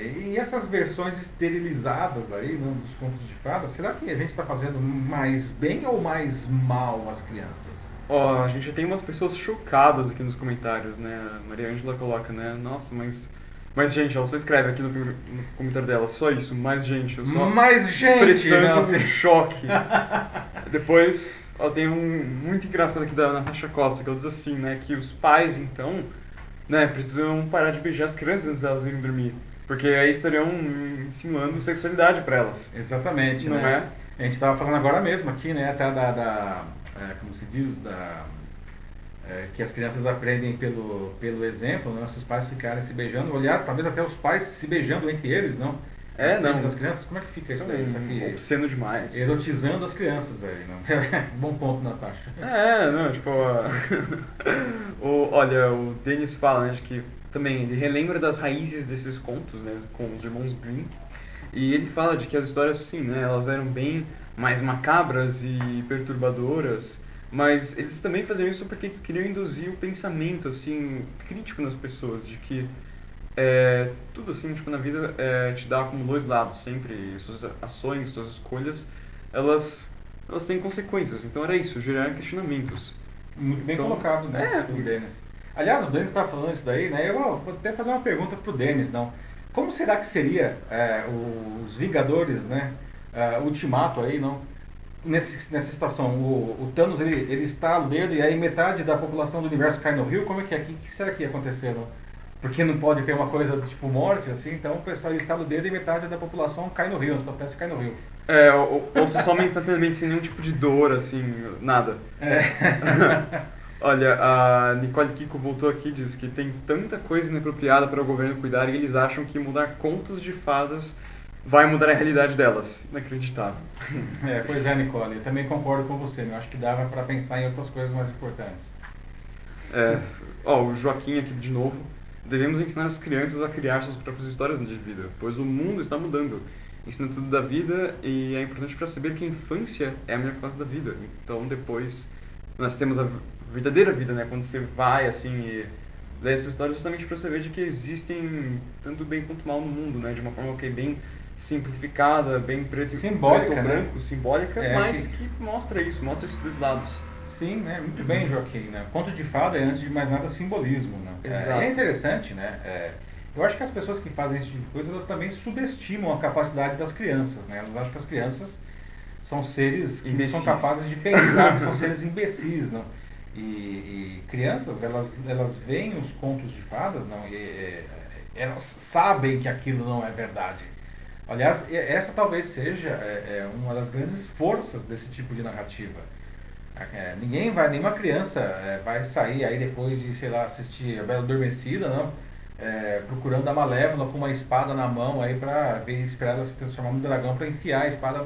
A: E essas versões esterilizadas aí, não, dos contos de fadas, será que a gente está fazendo mais bem ou mais mal às crianças?
B: Ó, a gente já tem umas pessoas chocadas aqui nos comentários, né? A Maria Ângela coloca, né? Nossa, mas gente, ela só escreve aqui no comentário dela, só isso, mais gente. Eu só
A: mais gente!
B: Expressando um choque. Depois, ela tem um muito engraçado aqui da Natasha Costa, que ela diz assim, né? Que os pais, então, né, precisam parar de beijar as crianças antes de elas irem dormir. Porque aí estariam insinuando sexualidade para elas.
A: Exatamente,
B: não
A: né?
B: é?
A: A gente estava falando agora mesmo aqui, né? Até como se diz, que as crianças aprendem pelo exemplo, né? Se os pais ficarem se beijando, aliás, talvez até os pais se beijando entre eles, não?
B: Não.
A: Das crianças, como é que fica isso daí? Isso aqui,
B: obsceno demais.
A: Erotizando as crianças aí, não? Bom ponto, Natasha.
B: Não, tipo... olha, o Denis fala, né, de que também ele relembra das raízes desses contos, né, com os irmãos Grimm. E ele fala de que as histórias, sim, né, elas eram bem mais macabras e perturbadoras, mas eles também faziam isso porque eles queriam induzir o pensamento, assim, crítico nas pessoas, de que tudo, assim, tipo, na vida te dá como dois lados, sempre suas ações, suas escolhas, elas têm consequências, então era isso, gerar questionamentos.
A: Muito bem colocado, né, pelo Denis. Aliás, o Denis estava falando isso daí, né, eu vou até fazer uma pergunta pro Denis, não. Como será que seria os Vingadores, né, Ultimato aí, não? Nessa estação, o Thanos ele estala o dedo e aí metade da população do universo cai no rio, como é que é? O que será que ia acontecer, não? Porque não pode ter uma coisa do tipo morte, assim, então o pessoal estala o dedo e metade da população cai no rio, a peça cai no rio.
B: Ou se some instantaneamente sem nenhum tipo de dor, assim, nada. Olha, a Nicole Kiko voltou aqui e diz que tem tanta coisa inapropriada para o governo cuidar e eles acham que mudar contos de fadas vai mudar a realidade delas. Inacreditável.
A: Pois é, Nicole, eu também concordo com você, eu acho que dava para pensar em outras coisas mais importantes.
B: O Joaquim aqui de novo. Devemos ensinar as crianças a criar suas próprias histórias de vida, pois o mundo está mudando. Ensina tudo da vida e é importante para saber que a infância é a melhor fase da vida. Então depois nós temos a verdadeira vida, né? Quando você vai assim e lê essa história justamente para saber de que existem tanto bem quanto mal no mundo, né? De uma forma bem simplificada, bem preto e branco, né? Simbólica, mas que mostra esses dois lados.
A: Sim, né? Muito bem, Joaquim. Né? Conto de fada é, antes de mais nada, simbolismo. Né?
B: Exato.
A: É interessante, né? Eu acho que as pessoas que fazem esse tipo de coisa, elas também subestimam a capacidade das crianças. Né? Elas acham que as crianças são seres que
B: imbecis.
A: São capazes de pensar, que são seres imbecis. Não? E crianças, elas veem os contos de fadas, não? Elas sabem que aquilo não é verdade. Aliás, essa talvez seja uma das grandes forças desse tipo de narrativa. Nenhuma criança vai sair aí depois de, sei lá, assistir A Bela Adormecida, não? Procurando a Malévola com uma espada na mão aí para esperar ela se transformar num dragão para enfiar a espada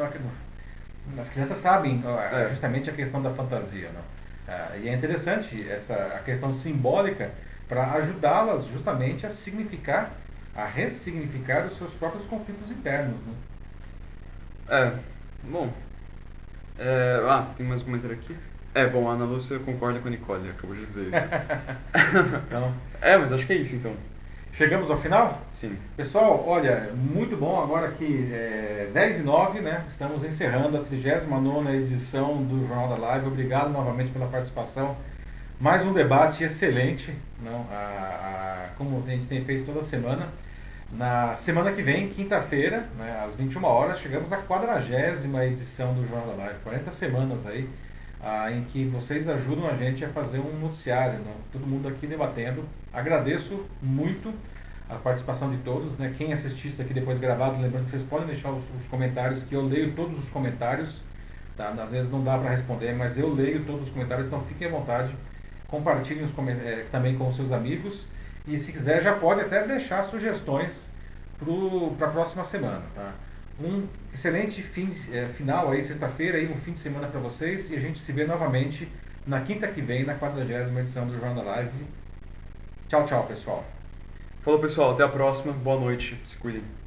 A: As crianças sabem justamente a questão da fantasia, não? E é interessante a questão simbólica para ajudá-las justamente a ressignificar os seus próprios conflitos internos, né?
B: Bom. Tem mais um comentário aqui? A Ana Lúcia concorda com a Nicole, acabou de dizer isso.
A: Então,
B: mas acho que é isso então.
A: Chegamos ao final?
B: Sim.
A: Pessoal, olha, muito bom, agora que 10h09, né? Estamos encerrando a 39ª edição do Jornal da Live. Obrigado novamente pela participação. Mais um debate excelente, não? Como a gente tem feito toda semana. Na semana que vem, quinta-feira, né, às 21 horas, chegamos à 40ª edição do Jornal da Live. 40 semanas aí, em que vocês ajudam a gente a fazer um noticiário, né? Todo mundo aqui debatendo. Agradeço muito a participação de todos, né? Quem assistir isso aqui depois gravado, lembrando que vocês podem deixar os comentários, que eu leio todos os comentários. Tá? Às vezes não dá para responder, mas eu leio todos os comentários, então fiquem à vontade. Compartilhem também com os seus amigos. E se quiser, já pode até deixar sugestões para a próxima semana. Tá? Um excelente final aí, sexta-feira, aí, um fim de semana para vocês. E a gente se vê novamente na quinta que vem, na 40ª edição do Jornal da Live. Tchau, tchau, pessoal.
B: Falou, pessoal. Até a próxima. Boa noite. Se cuidem.